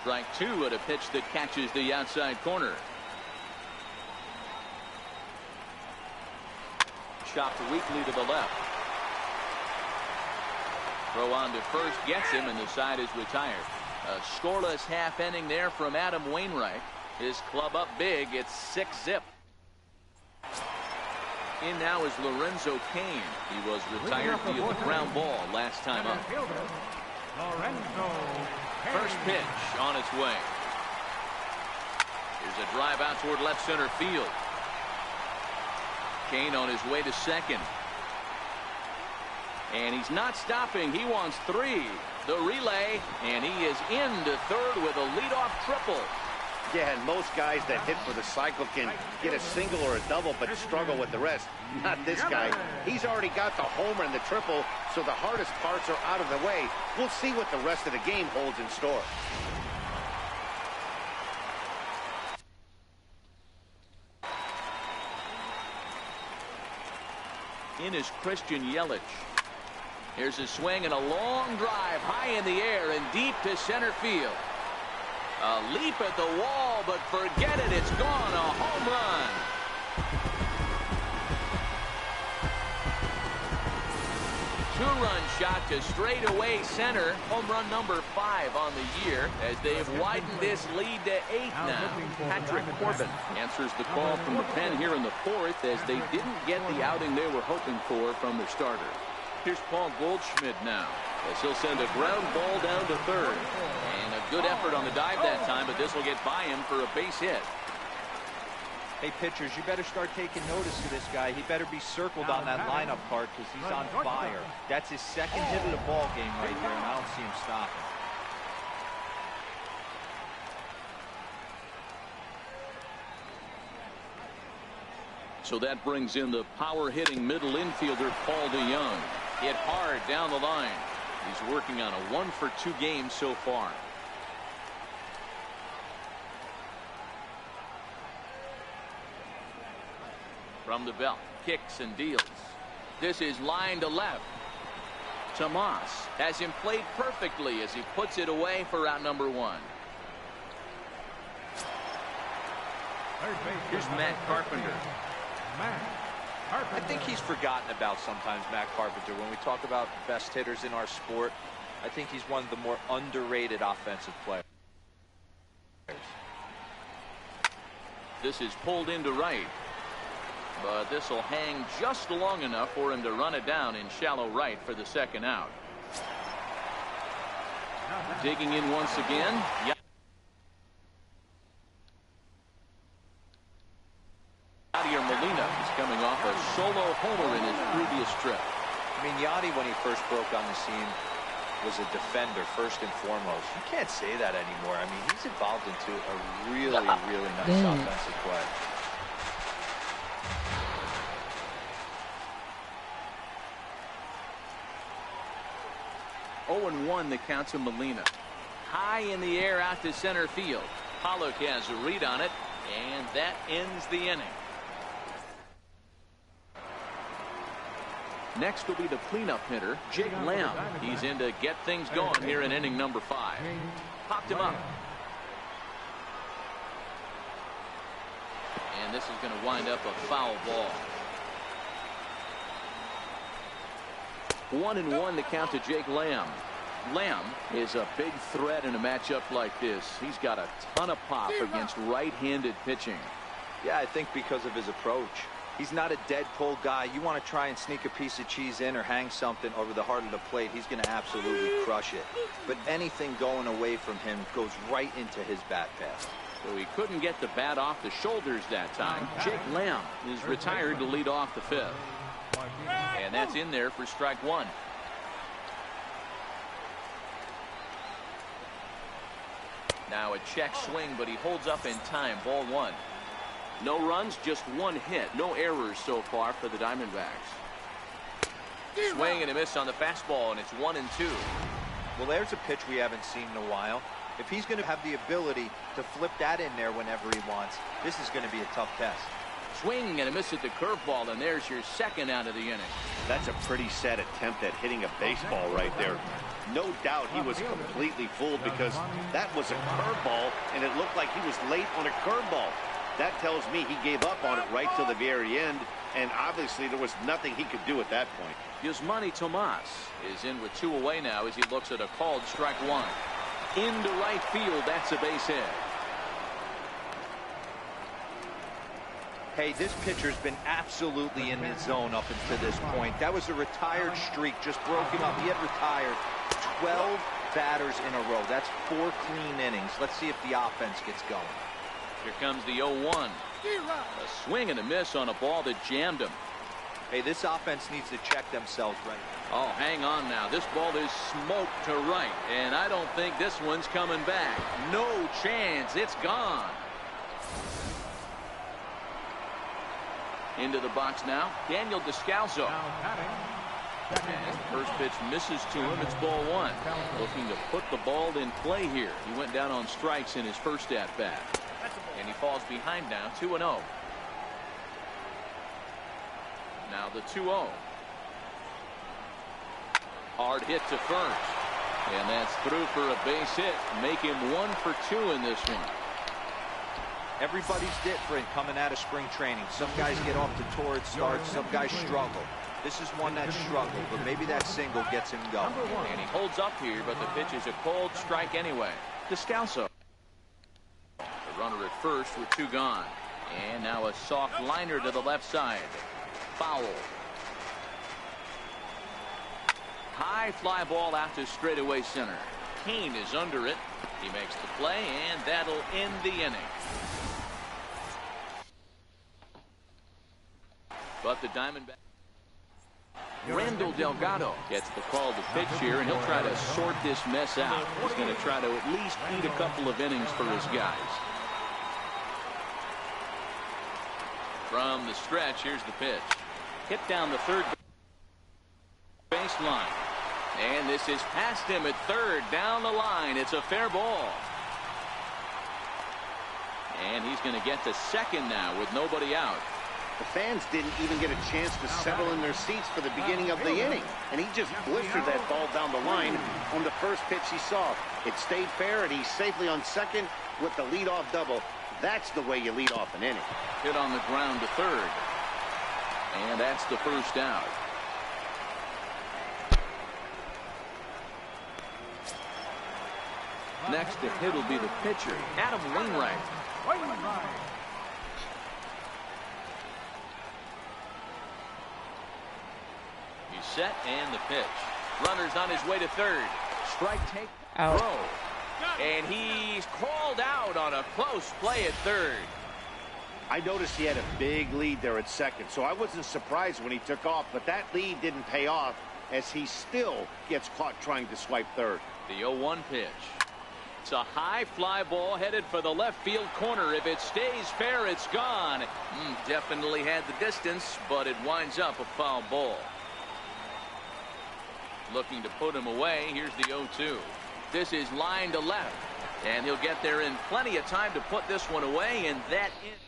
S1: Strike 2 at a pitch that catches the outside corner. Chopped weakly to the left. Throw on to first gets him, and the side is retired. A scoreless half inning there from Adam Wainwright. His club up big. It's 6-zip. In now is Lorenzo Cain. He was retired via the ground ball last time up. First pitch on its way. Here's a drive out toward left center field. Cain on his way to second. And he's not stopping. He wants 3. The relay, and he is into third with a leadoff triple.
S3: Yeah, and most guys that hit for the cycle can get a single or a double, but struggle with the rest. Not this guy. He's already got the homer and the triple, so the hardest parts are out of the way. We'll see what the rest of the game holds in store.
S1: In is Christian Yelich. Here's a swing and a long drive high in the air and deep to center field. A leap at the wall, but forget it. It's gone. A home run. Two-run shot to straightaway center. Home run number 5 on the year as they've widened this lead to 8 now. Patrick Corbin answers the call from the pen here in the 4th as they didn't get the outing they were hoping for from their starter. Here's Paul Goldschmidt now as he'll send a ground ball down to third. And a good effort on the dive that time, but this will get by him for a base hit.
S5: Hey, pitchers, you better start taking notice of this guy. He better be circled on that lineup card because he's on fire. That's his second hit of the ball game right there, and I don't see him stopping.
S1: So that brings in the power-hitting middle infielder Paul DeYoung. Hit hard down the line. He's working on a 1-for-2 game so far. From the belt, kicks and deals. This is line to left. Tomas has him played perfectly as he puts it away for out number 1. Here's Matt Carpenter.
S5: I think he's forgotten about sometimes, Matt Carpenter. When we talk about best hitters in our sport, I think he's one of the more underrated offensive players.
S1: This is pulled into right. But this will hang just long enough for him to run it down in shallow right for the second out. Digging in once again. Yadier Molina is coming off a solo homer in his previous trip.
S5: I mean, Yadi, when he first broke on the scene, was a defender first and foremost. You can't say that anymore. I mean, he's evolved into a really, really nice offensive play.
S1: Oh, 1 the count to Molina. High in the air out to center field. Pollock has a read on it, and that ends the inning. Next will be the cleanup hitter, Jake Lamb. He's in to get things going here in inning number 5. Popped him up. And this is going to wind up a foul ball. 1-1 to count to Jake Lamb. Lamb is a big threat in a matchup like this. He's got a ton of pop against right-handed pitching.
S5: Yeah, I think because of his approach. He's not a dead pull guy. You want to try and sneak a piece of cheese in or hang something over the heart of the plate, he's going to absolutely crush it. But anything going away from him goes right into his bat path.
S1: So he couldn't get the bat off the shoulders that time. Jake Lamb is retired to lead off the 5th. And that's in there for strike 1. Now a check swing, but he holds up in time. Ball 1. No runs, just 1 hit. No errors so far for the Diamondbacks. Swing and a miss on the fastball, and it's 1-2.
S5: Well, there's a pitch we haven't seen in a while. If he's going to have the ability to flip that in there whenever he wants, this is going to be a tough test.
S1: Swing and a miss at the curveball, and there's your second out of the inning.
S3: That's a pretty sad attempt at hitting a baseball right there. No doubt he was completely fooled because that was a curveball, and it looked like he was late on a curveball. That tells me he gave up on it right till the very end, and obviously there was nothing he could do at that point.
S1: Yasmani Tomas is in with 2 away now as he looks at a called strike 1. Into right field, that's a base hit.
S5: Hey, this pitcher's been absolutely in his zone up until this point. That was a retired streak, just broken up. He had retired 12 batters in a row. That's 4 clean innings. Let's see if the offense gets going.
S1: Here comes the 0-1. A swing and a miss on a ball that jammed him.
S5: Hey, this offense needs to check themselves right now.
S1: Oh, hang on now. This ball is smoked to right, and I don't think this one's coming back. No chance. It's gone. Into the box now, Daniel Descalso. And first pitch misses to him. It's ball 1. Looking to put the ball in play here. He went down on strikes in his first at-bat. And he falls behind now, 2-0. Now the 2-0. Hard hit to first. And that's through for a base hit. Make him 1 for 2 in this one.
S5: Everybody's different coming out of spring training. Some guys get off to torrid starts. Some guys struggle. This is one that struggled, but maybe that single gets him going.
S1: And he holds up here, but the pitch is a cold strike anyway. Descalso. The runner at first with 2 gone. And now a soft liner to the left side. Foul. High fly ball out to straightaway center. Kane is under it. He makes the play, and that'll end the inning. But the Diamondbacks. Randall Delgado gets the call to pitch here, and he'll try to sort this mess out. He's going to try to at least eat a couple of innings for his guys. From the stretch, here's the pitch. Hit down the third baseline. And this is past him at third, down the line. It's a fair ball. And he's going to get to second now with nobody out.
S3: The fans didn't even get a chance to settle in their seats for the beginning of the inning. And he just blistered that ball down the line on the first pitch he saw. It stayed fair, and he's safely on second with the leadoff double. That's the way you lead off an inning.
S1: Hit on the ground to third. And that's the first out. Next to hit will be the pitcher, Adam Wainwright. set and the pitch. Runner's on his way to third. Strike take.
S6: Out.
S1: Throw. And he's called out on a close play at third.
S3: I noticed he had a big lead there at second, so I wasn't surprised when he took off, but that lead didn't pay off as he still gets caught trying to swipe third.
S1: The 0-1 pitch. It's a high fly ball headed for the left field corner. If it stays fair, it's gone. Definitely had the distance, but it winds up a foul ball. Looking to put him away. Here's the 0-2. This is line to left, and he'll get there in plenty of time to put this one away, and that is.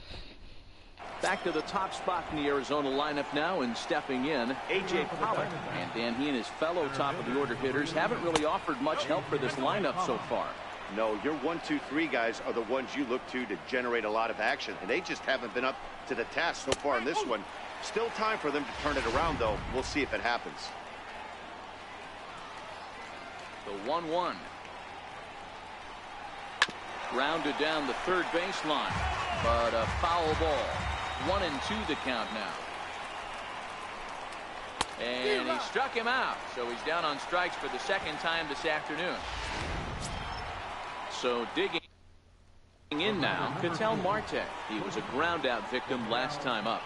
S1: Back to the top spot in the Arizona lineup now, and stepping in, A.J. Pollock. And then he and his fellow top-of-the-order hitters haven't really offered much help for this lineup so far.
S3: No, your 1, 2, 3 guys are the ones you look to generate a lot of action, and they just haven't been up to the task so far in this one. Still time for them to turn it around, though. We'll see if it happens.
S1: The 1-1. Grounded down the third baseline, but a foul ball. 1-2 the count now. And he struck him out, so he's down on strikes for the second time this afternoon. So digging in now, Ketel Marte. He was a ground out victim last time up.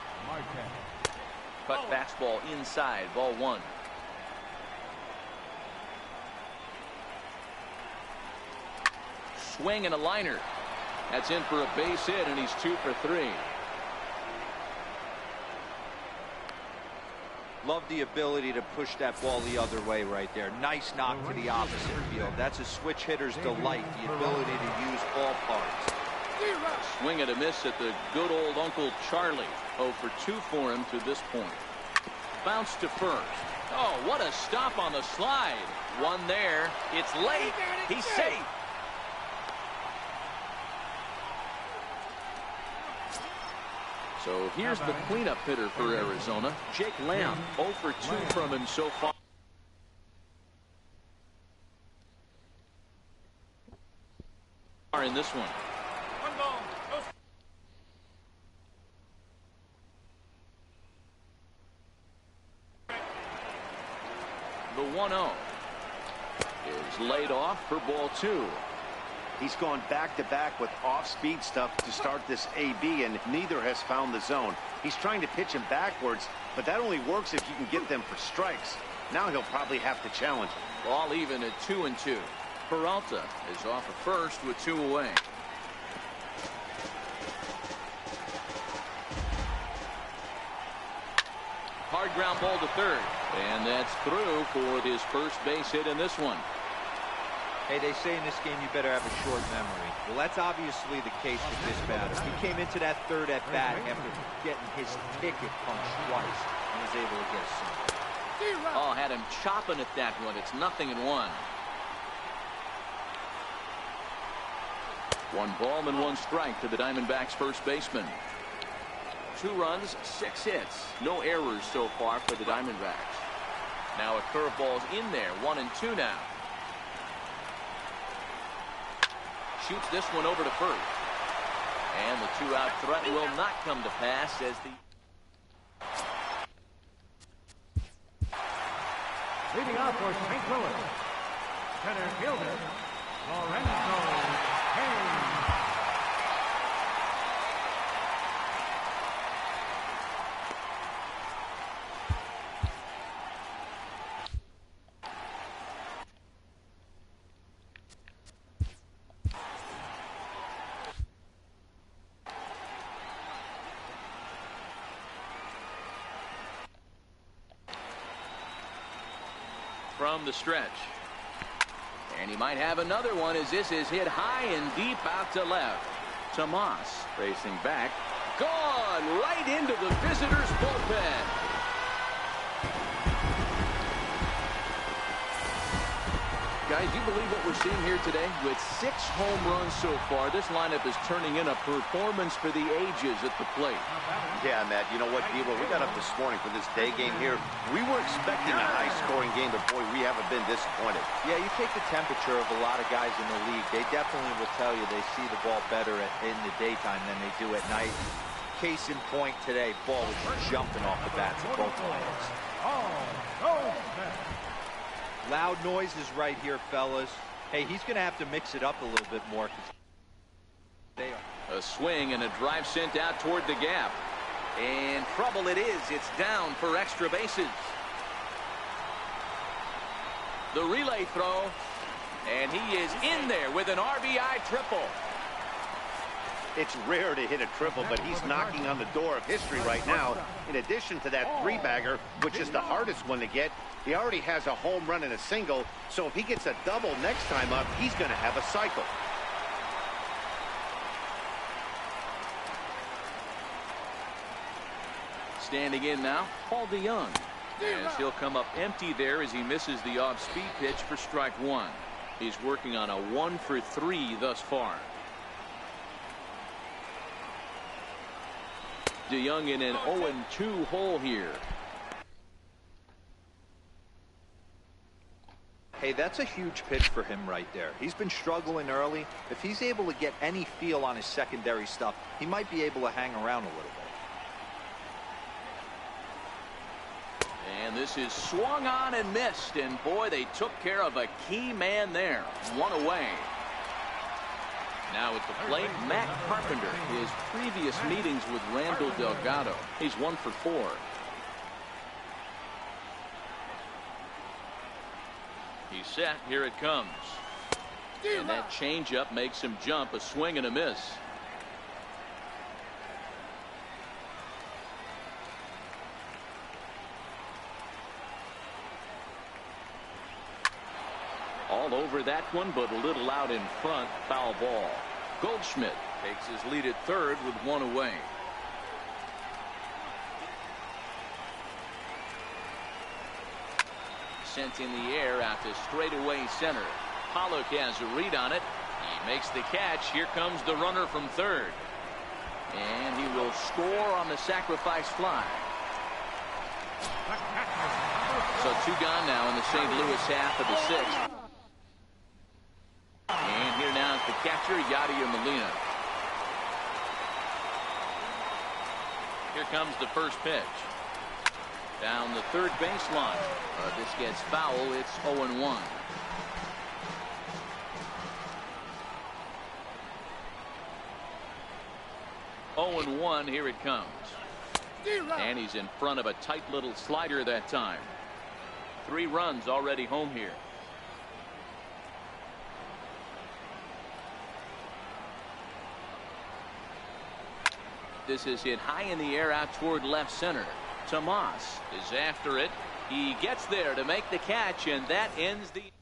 S1: Cut fastball inside, ball 1. Swing and a liner. That's in for a base hit, and he's 2 for 3.
S5: Love the ability to push that ball the other way right there. Nice knock to the opposite field. That's a switch hitter's delight, the ability to use all parts.
S1: Swing and a miss at the good old Uncle Charlie. 0 for 2 for him to this point. Bounce to first. Oh, what a stop on the slide. One there. It's late. He's safe. So here's the cleanup hitter for Arizona, Jake Lamb. 0 for 2 from him so far. In this one. The 1-0 is laid off for ball 2.
S3: He's gone back-to-back with off-speed stuff to start this AB, and neither has found the zone. He's trying to pitch him backwards, but that only works if you can get them for strikes. Now he'll probably have to challenge him.
S1: Ball even at 2-2. Peralta is off at first with 2 away. Hard ground ball to third, and that's through for his first base hit in this one.
S5: Hey, they say in this game you better have a short memory. Well, that's obviously the case with this batter. He came into that third at bat after getting his ticket punched twice and was able to get a single.
S1: Oh, had him chopping at that one. It's 0-1. 1 ball and 1 strike to the Diamondbacks first baseman. 2 runs, 6 hits. No errors so far for the Diamondbacks. Now a curveball's in there. 1-2 now. Shoots this one over to first. And the 2-out threat will not come to pass as the...
S4: Leading off for St. Louis, center fielder, Lorenzo Cain.
S1: From the stretch. And he might have another one as this is hit high and deep out to left. Tomas racing back. Gone right into the visitors' bullpen. Guys, do you believe what we're seeing here today? With 6 home runs so far, this lineup is turning in a performance for the ages at the plate.
S3: Yeah, Matt, you know what, Debo? We got up this morning for this day game here. We were expecting a high-scoring game, but, boy, we haven't been disappointed.
S5: Yeah, you take the temperature of a lot of guys in the league. They definitely will tell you they see the ball better in the daytime than they do at night. Case in point today, ball was jumping off the bats of both lineups. Loud noises right here, fellas. Hey, he's going to have to mix it up a little bit more. They are.
S1: A swing and a drive sent out toward the gap. And trouble it is. It's down for extra bases. The relay throw. And he is in there with an RBI triple.
S3: It's rare to hit a triple, but he's knocking on the door of history right now. In addition to that three-bagger, which is the hardest one to get, he already has a home run and a single. So if he gets a double next time up, he's going to have a cycle.
S1: Standing in now, Paul DeYoung. As he'll come up empty there as he misses the off-speed pitch for strike one. He's working on a 1-for-3 thus far. DeYoung in an 0-2 hole here.
S5: Hey, that's a huge pitch for him right there. He's been struggling early. If he's able to get any feel on his secondary stuff, he might be able to hang around a little bit.
S1: And this is swung on and missed. And boy, they took care of a key man there. One away. Now at the plate, Matt Carpenter. His previous meetings with Randall Delgado. He's 1-for-4. He's set. Here it comes. And that changeup makes him jump. A swing and a miss. All over that one, but a little out in front. Foul ball. Goldschmidt takes his lead at third with one away. Sent in the air out to straightaway center. Pollock has a read on it. He makes the catch. Here comes the runner from third. And he will score on the sacrifice fly. So two gone now in the St. Louis half of the sixth. And here now is the catcher, Yadier Molina. Here comes the first pitch. Down the third baseline. This gets foul. It's 0-1. Oh and 1. Here it comes. And he's in front of a tight little slider that time. 3 runs already home here. This is hit high in the air out toward left center. Tomas is after it. He gets there to make the catch, and that ends the.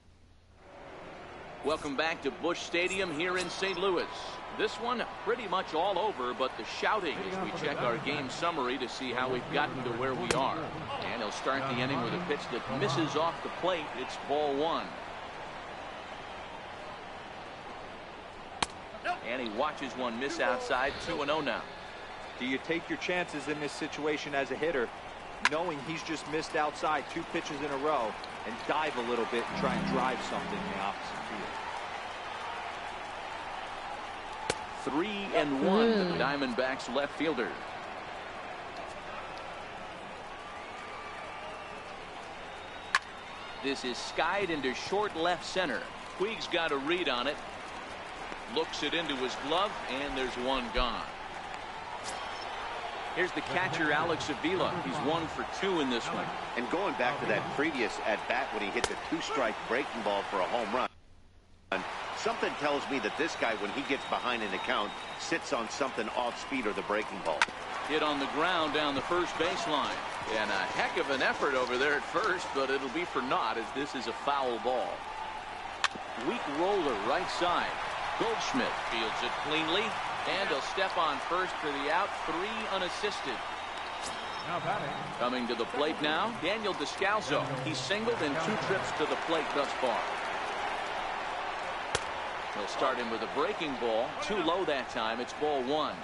S1: Welcome back to Busch Stadium here in St. Louis. This one pretty much all over, but the shouting as we check our game summary to see how we've gotten to where we are. And he'll start the inning with a pitch that misses off the plate. It's ball 1. And he watches one miss outside. 2-0 now.
S5: Do you take your chances in this situation as a hitter, knowing he's just missed outside 2 pitches in a row, and dive a little bit and try and drive something in the opposite field?
S1: 3-1 to the Diamondbacks left fielder. This is skied into short left center. Puig's got a read on it. Looks it into his glove, and there's one gone. Here's the catcher, Alex Avila. He's 1-for-2 in this one.
S3: And going back to that previous at-bat when he hit the 2-strike breaking ball for a home run, something tells me that this guy, when he gets behind in the count, sits on something off-speed or the breaking ball.
S1: Hit on the ground down the first baseline. And a heck of an effort over there at first, but it'll be for naught as this is a foul ball. Weak roller right side. Goldschmidt fields it cleanly. And he'll step on first for the out. 3 unassisted.
S4: Now batting.
S1: Coming to the plate now, Daniel Descalso. He's singled in 2 trips to the plate thus far. He'll start him with a breaking ball. Too low that time. It's ball 1.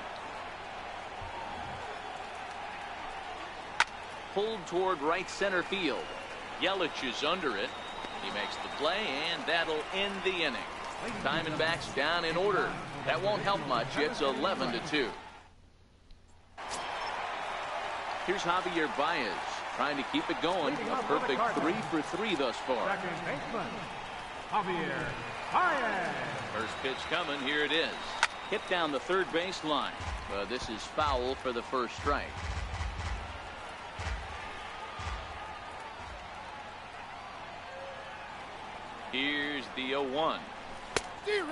S1: Pulled toward right center field. Yelich is under it. He makes the play, and that'll end the inning. Diamondbacks down in order. That won't help much. It's 11-2. Here's Javier Baez. trying to keep it going. A perfect 3 for 3 thus far.
S4: Second baseman, Javier Baez.
S1: First pitch coming. Here it is. Hit down the third base line. This is foul for the first strike. Here's the 0-1.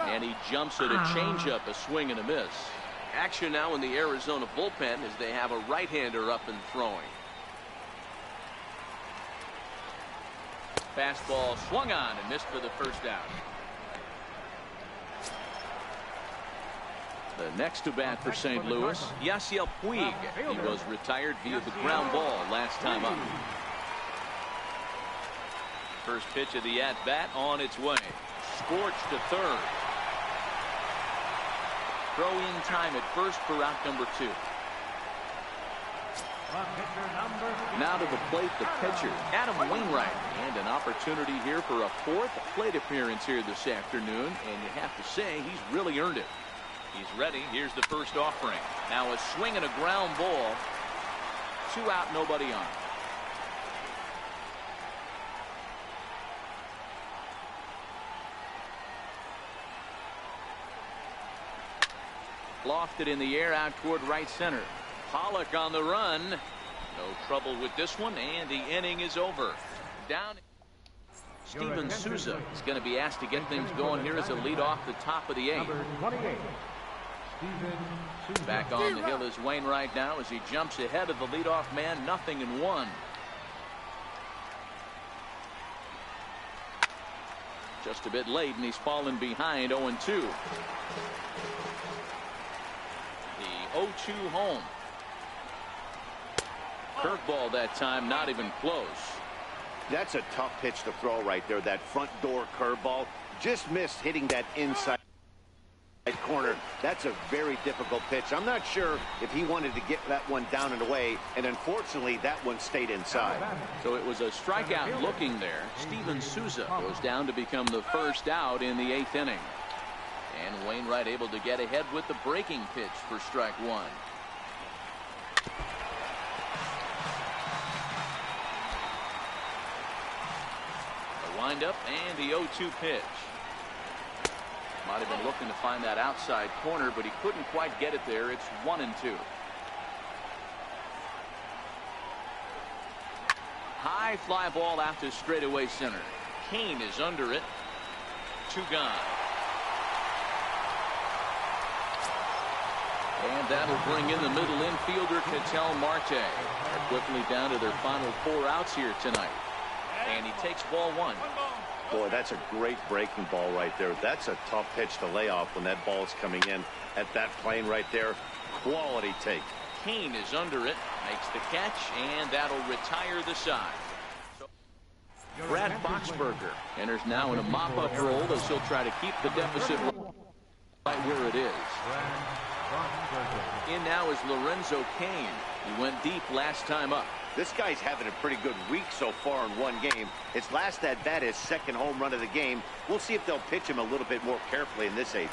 S1: And he jumps at a changeup, a swing and a miss.
S7: Action now in the Arizona bullpen as they have a right-hander up and throwing.
S1: Fastball swung on and missed for the first out. The next to bat for St. Louis, Yasiel Puig. He was retired via the ground ball last time up. First pitch of the at-bat on its way. Scorched to third. Throw-in time at first for out number 2. Now to the plate, the pitcher, Adam Wainwright. And an opportunity here for a 4th plate appearance here this afternoon. And you have to say, he's really earned it. He's ready. Here's the first offering. Now a swing and a ground ball. 2 out, nobody on. Lofted in the air out toward right center. Pollock on the run. No trouble with this one, and the inning is over. Down. Steven Souza is going to be asked to get things going here as a lead off the top of the 8th. Back on the hill is Wainwright now as he jumps ahead of the leadoff man, 0-1. Just a bit late, and he's fallen behind 0-2. The 0-2 home. Curveball that time, not even close.
S3: That's a tough pitch to throw right there. That front door curveball just missed hitting that inside corner. That's a very difficult pitch. I'm not sure if he wanted to get that one down and away, and unfortunately that one stayed inside.
S1: So it was a strikeout looking there. Steven Souza goes down to become the first out in the 8th inning. And Wainwright able to get ahead with the breaking pitch for strike 1. The windup and the 0-2 pitch. Might have been looking to find that outside corner, but he couldn't quite get it there. It's 1-2. High fly ball out to straightaway center. Kane is under it. 2 gone. And that'll bring in the middle infielder, Ketel Marte. They're quickly down to their final 4 outs here tonight. And he takes ball 1.
S3: Boy, that's a great breaking ball right there. That's a tough pitch to lay off when that ball is coming in at that plane right there. Quality take.
S1: Kane is under it, makes the catch, and that'll retire the side. Brad Boxberger enters now in a mop-up role as he'll try to keep the deficit right where it is. In now is Lorenzo Cain. He went deep last time up.
S3: This guy's having a pretty good week so far in one game. His last at-bat is second home run of the game. We'll see if they'll pitch him a little bit more carefully in this AB.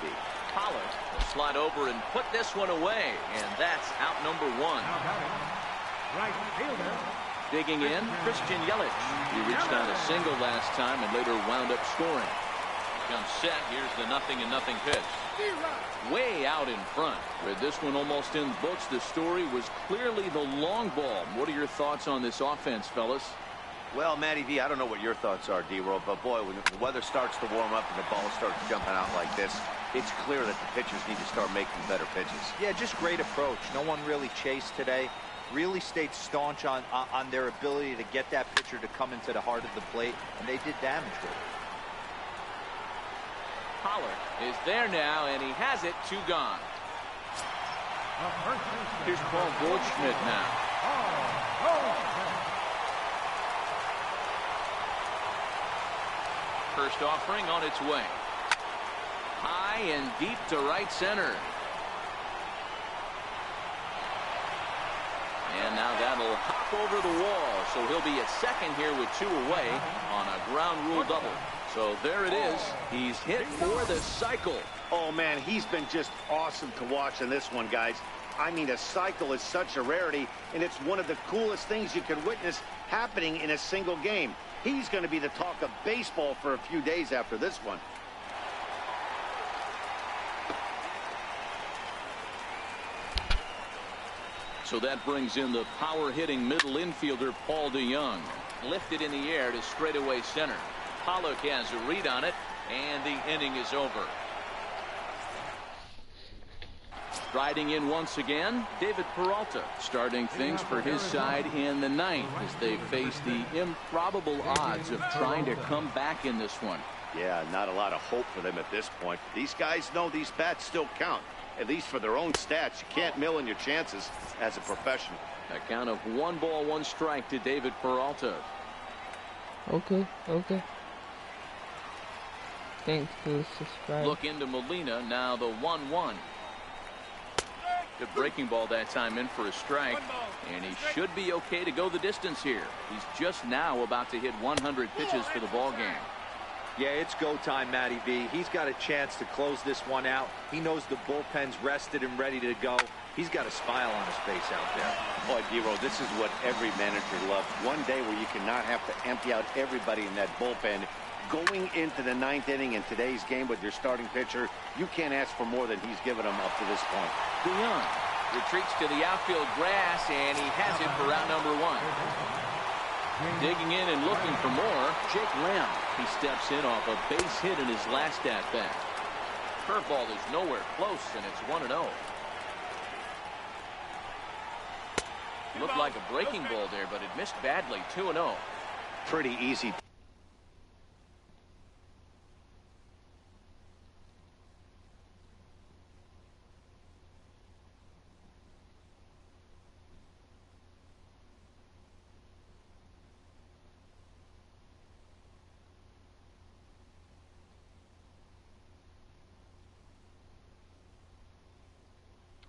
S1: Pollard will slide over and put this one away, and that's out number 1.
S4: Right fielder.
S1: Digging in, Christian Yelich. He reached on a single last time and later wound up scoring. Comes set. Here's the 0-0 pitch. Way out in front. With this one almost in the books, the story was clearly the long ball. What are your thoughts on this offense, fellas?
S5: Well, Matty V, I don't know what your thoughts are, D-Roll, but boy, when the weather starts to warm up and the ball starts jumping out like this, it's clear that the pitchers need to start making better pitches. Yeah, just great approach. No one really chased today. Really stayed staunch on their ability to get that pitcher to come into the heart of the plate, and they did damage with it.
S1: Pollard is there now, and he has it. 2 gone. Here's Paul Goldschmidt now. First offering on its way. High and deep to right center. And now that'll hop over the wall. So he'll be at second here with 2 away on a ground rule double. So there it is. He's hit for the cycle.
S3: Oh, man, he's been just awesome to watch in this one, guys. I mean, a cycle is such a rarity, and it's one of the coolest things you can witness happening in a single game. He's going to be the talk of baseball for a few days after this one.
S1: So that brings in the power-hitting middle infielder Paul DeYoung. Lifted in the air to straightaway center. Pollock has a read on it, and the inning is over. Striding in once again, David Peralta, starting things for his side in the ninth as they face the improbable odds of trying to come back in this one.
S3: Yeah, not a lot of hope for them at this point. These guys know these bats still count, at least for their own stats. You can't mill in your chances as a professional.
S1: A count of 1 ball, 1 strike to David Peralta.
S6: Okay. Thanks for the subscribe.
S1: Look into Molina, now the 1-1. Good breaking ball that time in for a strike, and he should be okay to go the distance here. He's just now about to hit 100 pitches for the ball game.
S5: Yeah, it's go time, Matty V. He's got a chance to close this one out. He knows the bullpen's rested and ready to go. He's got a smile on his face out there.
S3: Boy, Dero, this is what every manager loves. One day where you cannot have to empty out everybody in that bullpen. Going into the 9th inning in today's game with your starting pitcher, you can't ask for more than he's given them up to this point.
S1: DeYoung retreats to the outfield grass, and he has it for out number 1. Digging in and looking for more, Jake Lamb. He steps in off a base hit in his last at-bat. Curveball is nowhere close, and it's 1-0. Looked like a breaking ball there, but it missed badly. 2-0.
S3: Pretty easy.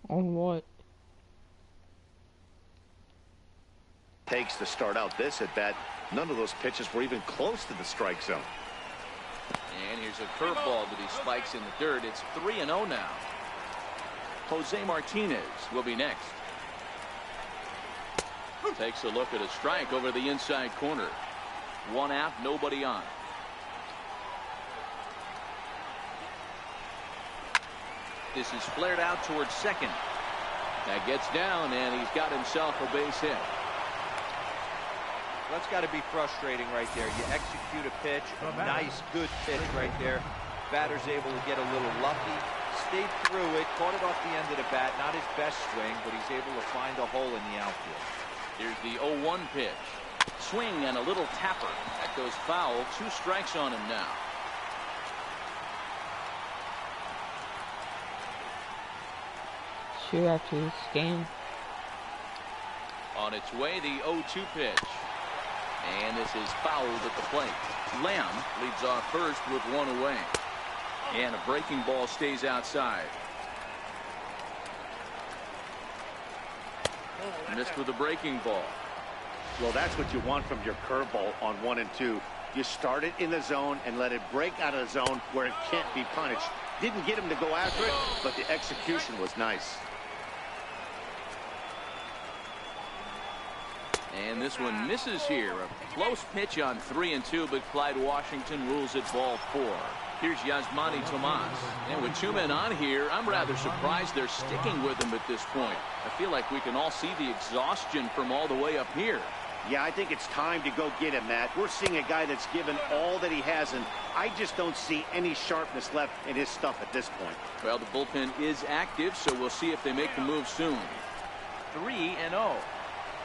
S6: On what?
S3: Takes to start out this at bat. None of those pitches were even close to the strike zone.
S1: And here's a curveball that he spikes in the dirt. It's 3-0 now. Jose Martinez will be next. Takes a look at a strike over the inside corner. 1 out, nobody on. This is flared out towards second. That gets down, and he's got himself a base hit.
S5: That's got to be frustrating right there. You execute a pitch, a nice, good pitch right there. Batter's able to get a little lucky, stayed through it, caught it off the end of the bat. Not his best swing, but he's able to find a hole in the outfield.
S1: Here's the 0-1 pitch. Swing and a little tapper. That goes foul. 2 strikes on him now.
S6: Sure, after this game.
S1: On its way, the 0-2 pitch. And this is fouled at the plate. Lamb leads off first with 1 away. And a breaking ball stays outside. Missed with a breaking ball.
S3: Well, that's what you want from your curveball on 1 and 2. You start it in the zone and let it break out of the zone where it can't be punished. Didn't get him to go after it, but the execution was nice.
S1: And this one misses here. A close pitch on 3 and 2, but Clyde Washington rules it ball 4. Here's Yasmani Tomas. And with 2 men on here, I'm rather surprised they're sticking with him at this point. I feel like we can all see the exhaustion from all the way up here.
S3: Yeah, I think it's time to go get him, Matt. We're seeing a guy that's given all that he has, and I just don't see any sharpness left in his stuff at this point.
S1: Well, the bullpen is active, so we'll see if they make the move soon. 3-0.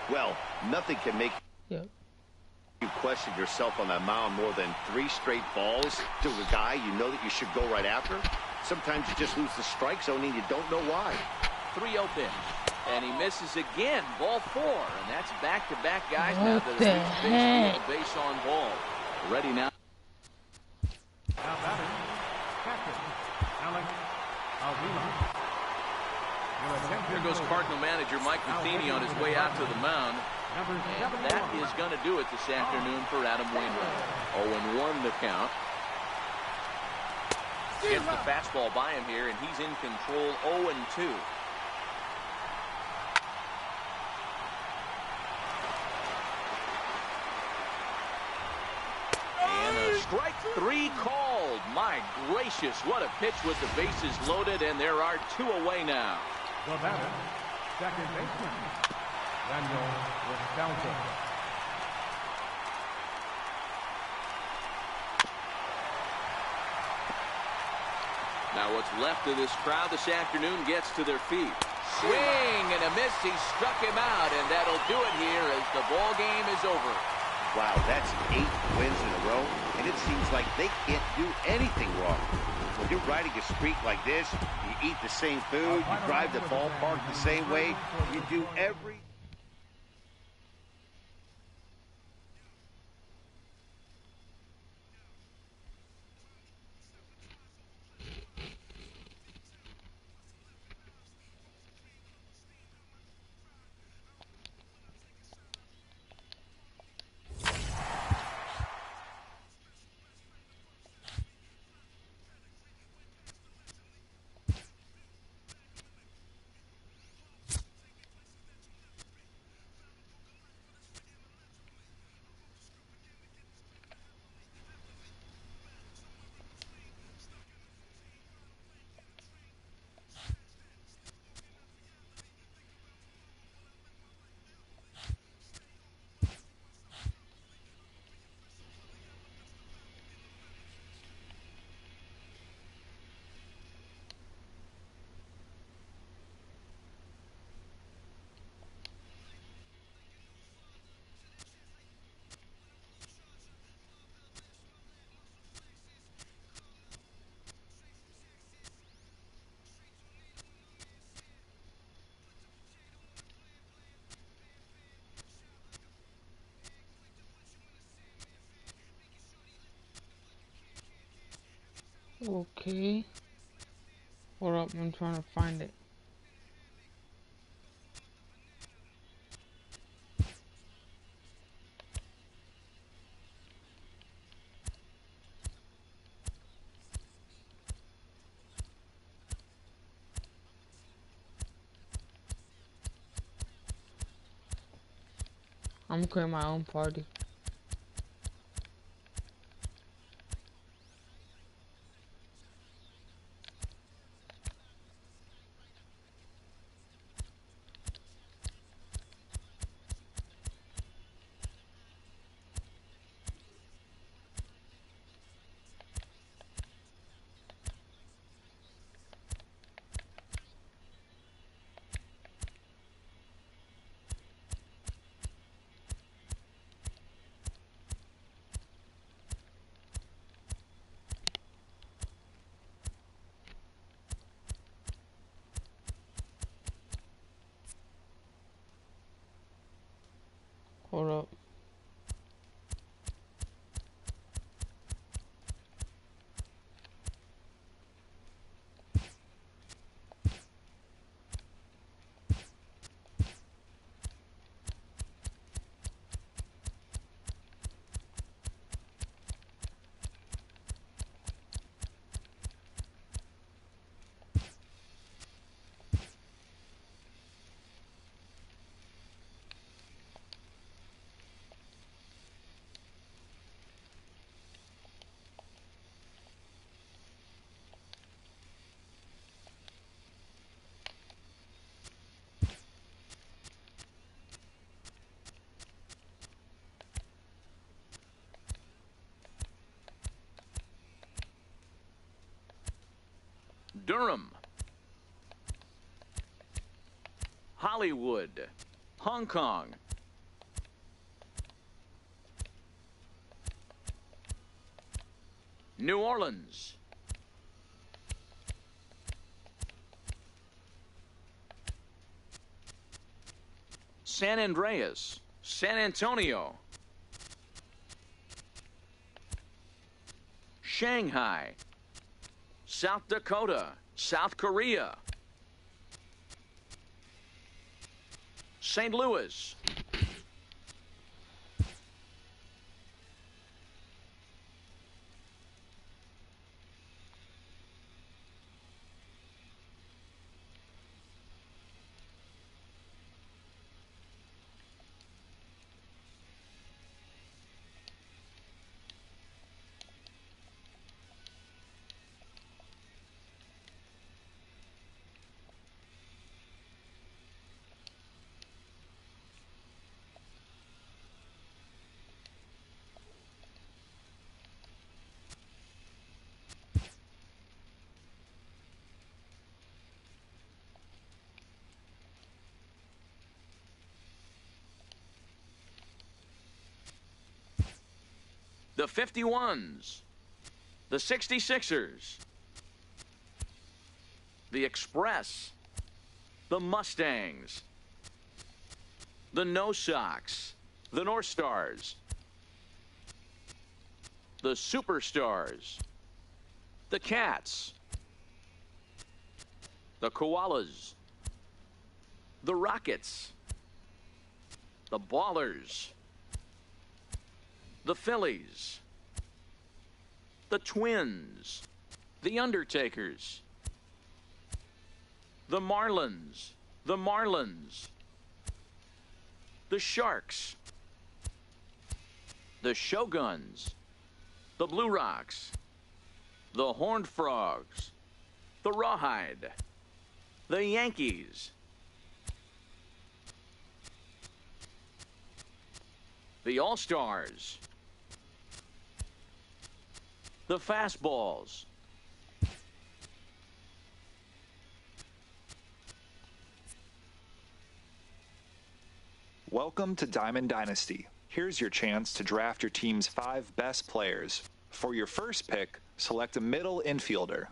S3: Well, nothing can make
S6: Yep.
S3: you question yourself on that mound more than 3 straight balls to a guy you know that you should go right after. Sometimes you just lose the strike zone and you don't know why.
S1: 3-0 pitch. And he misses again. Ball 4. And that's back-to-back guys
S6: What
S1: now that
S6: the
S1: have reached
S6: heck?
S1: base on ball. Ready now.
S4: Now batting, captain, Alex Avila.
S1: Here goes Cardinal manager Mike Matheny on his way out to the mound. And that is going to do it this afternoon for Adam Wainwright. 0-1 the count. Gets the fastball by him here, and he's in control. 0-2. Strike three called. My gracious, what a pitch with the bases loaded, and there are two away now.
S4: The batter, second baseman, Daniel Wisconsin.
S1: Now what's left of this crowd this afternoon gets to their feet. Swing and a miss. He struck him out, and that'll do it here as the ball game is over.
S3: Wow, that's 8 wins in a row, and it seems like they can't do anything wrong. When you're riding a streak like this, you eat the same food, you drive the ballpark the same way, you do every...
S6: Okay. Hold up, I'm trying to find it. I'm creating my own party. Hold up.
S1: Durham, Hollywood, Hong Kong, New Orleans, San Andreas, San Antonio, Shanghai, South Dakota, South Korea, St. Louis, the 51s, the 66ers, the Express, the Mustangs, the No Sox, the North Stars, the Superstars, the Cats, the Koalas, the Rockets, the Ballers, the Phillies, the Twins, the Undertakers, the Marlins, the Sharks, the Shoguns, the Blue Rocks, the Horned Frogs, the Rawhide, the Yankees, the All-Stars, the Fastballs,
S8: Welcome to Diamond Dynasty. Here's your chance to draft your team's 5 best players. For your first pick, select a middle infielder.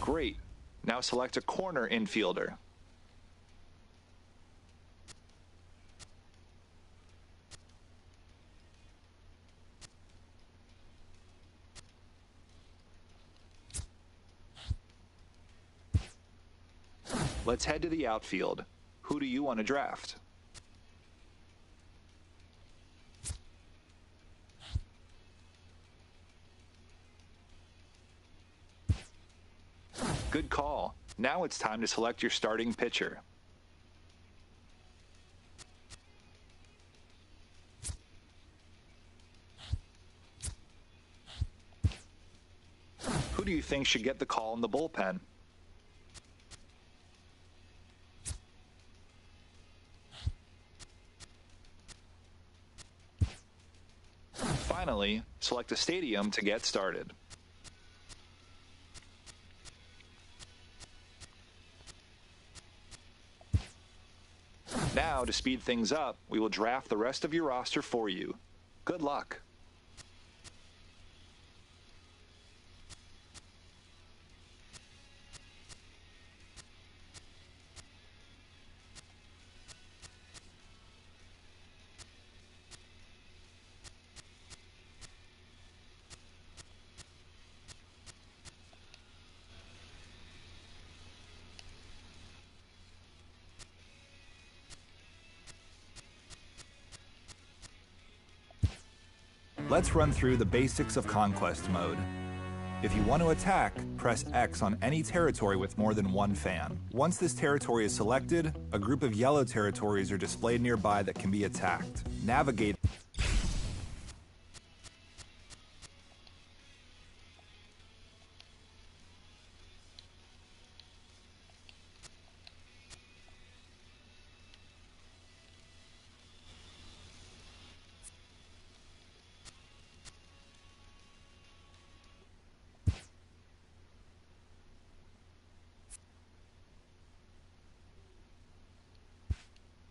S8: Great. Now select a corner infielder. Let's head to the outfield. Who do you want to draft? Good call. Now it's time to select your starting pitcher. Who do you think should get the call in the bullpen? Finally, select a stadium to get started. Now, to speed things up, we will draft the rest of your roster for you. Good luck. Let's run through the basics of Conquest Mode. If you want to attack, press X on any territory with more than one fan. Once this territory is selected, a group of yellow territories are displayed nearby that can be attacked. Navigate.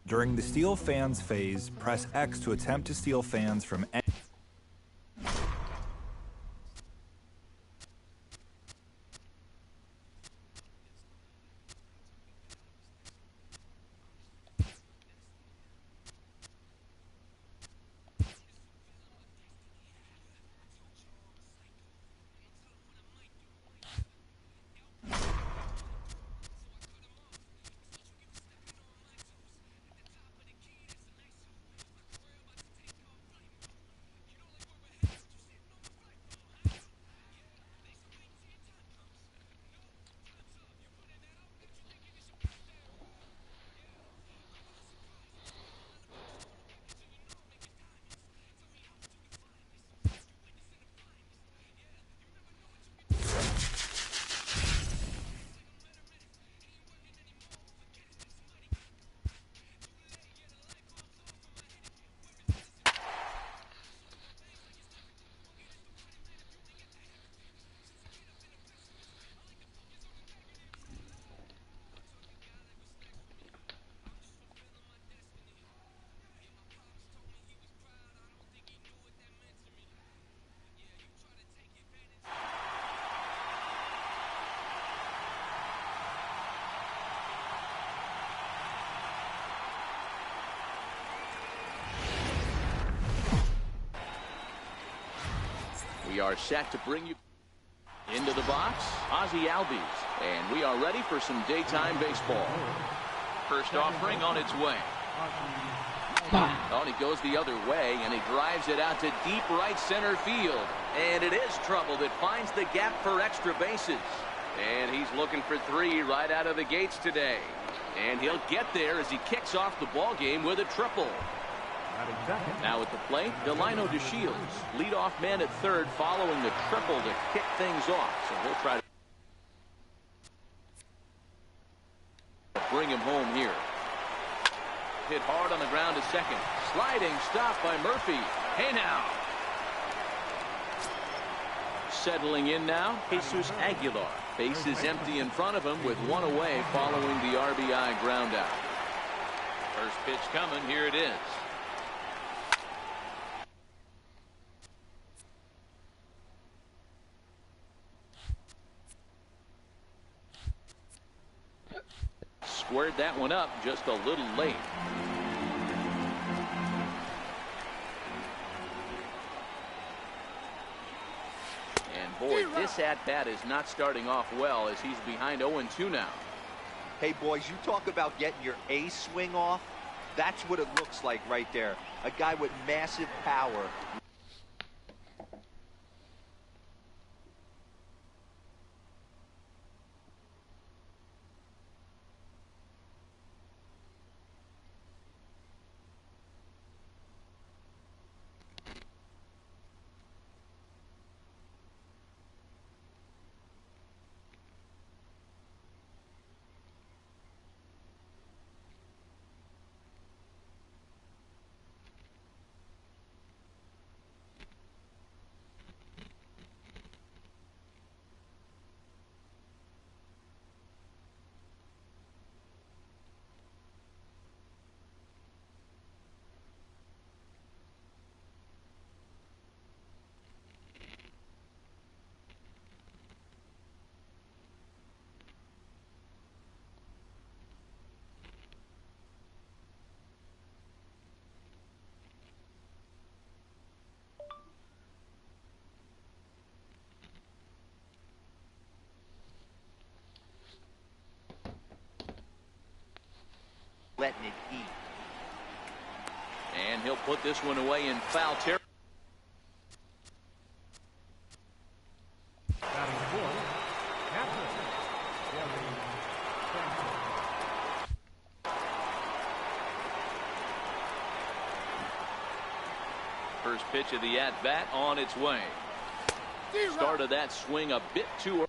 S8: During the steal fans phase, press X to attempt to steal fans from any.
S1: We are set to bring you into the box, Ozzie Albies, and we are ready for some daytime baseball. First offering on its way. Oh, and he goes the other way, and he drives it out to deep right center field. And it is trouble that finds the gap for extra bases. And he's looking for 3 right out of the gates today. And he'll get there as he kicks off the ball game with a triple. Now at the plate, Delino DeShields, leadoff man at third, following the triple to kick things off. So he'll try to bring him home here. Hit hard on the ground to second. Sliding stop by Murphy. Hey now. Settling in now, Jesus Aguilar. Base is empty in front of him with 1 away following the RBI ground out. First pitch coming. Here it is. Squared that one up just a little late. And boy, this at-bat is not starting off well as he's behind 0-2 now.
S5: Hey, boys, you talk about getting your A swing off. That's what it looks like right there. A guy with massive power. Letting it eat.
S1: And he'll put this one away in foul territory. First pitch of the at-bat on its way. Started that swing a bit too early.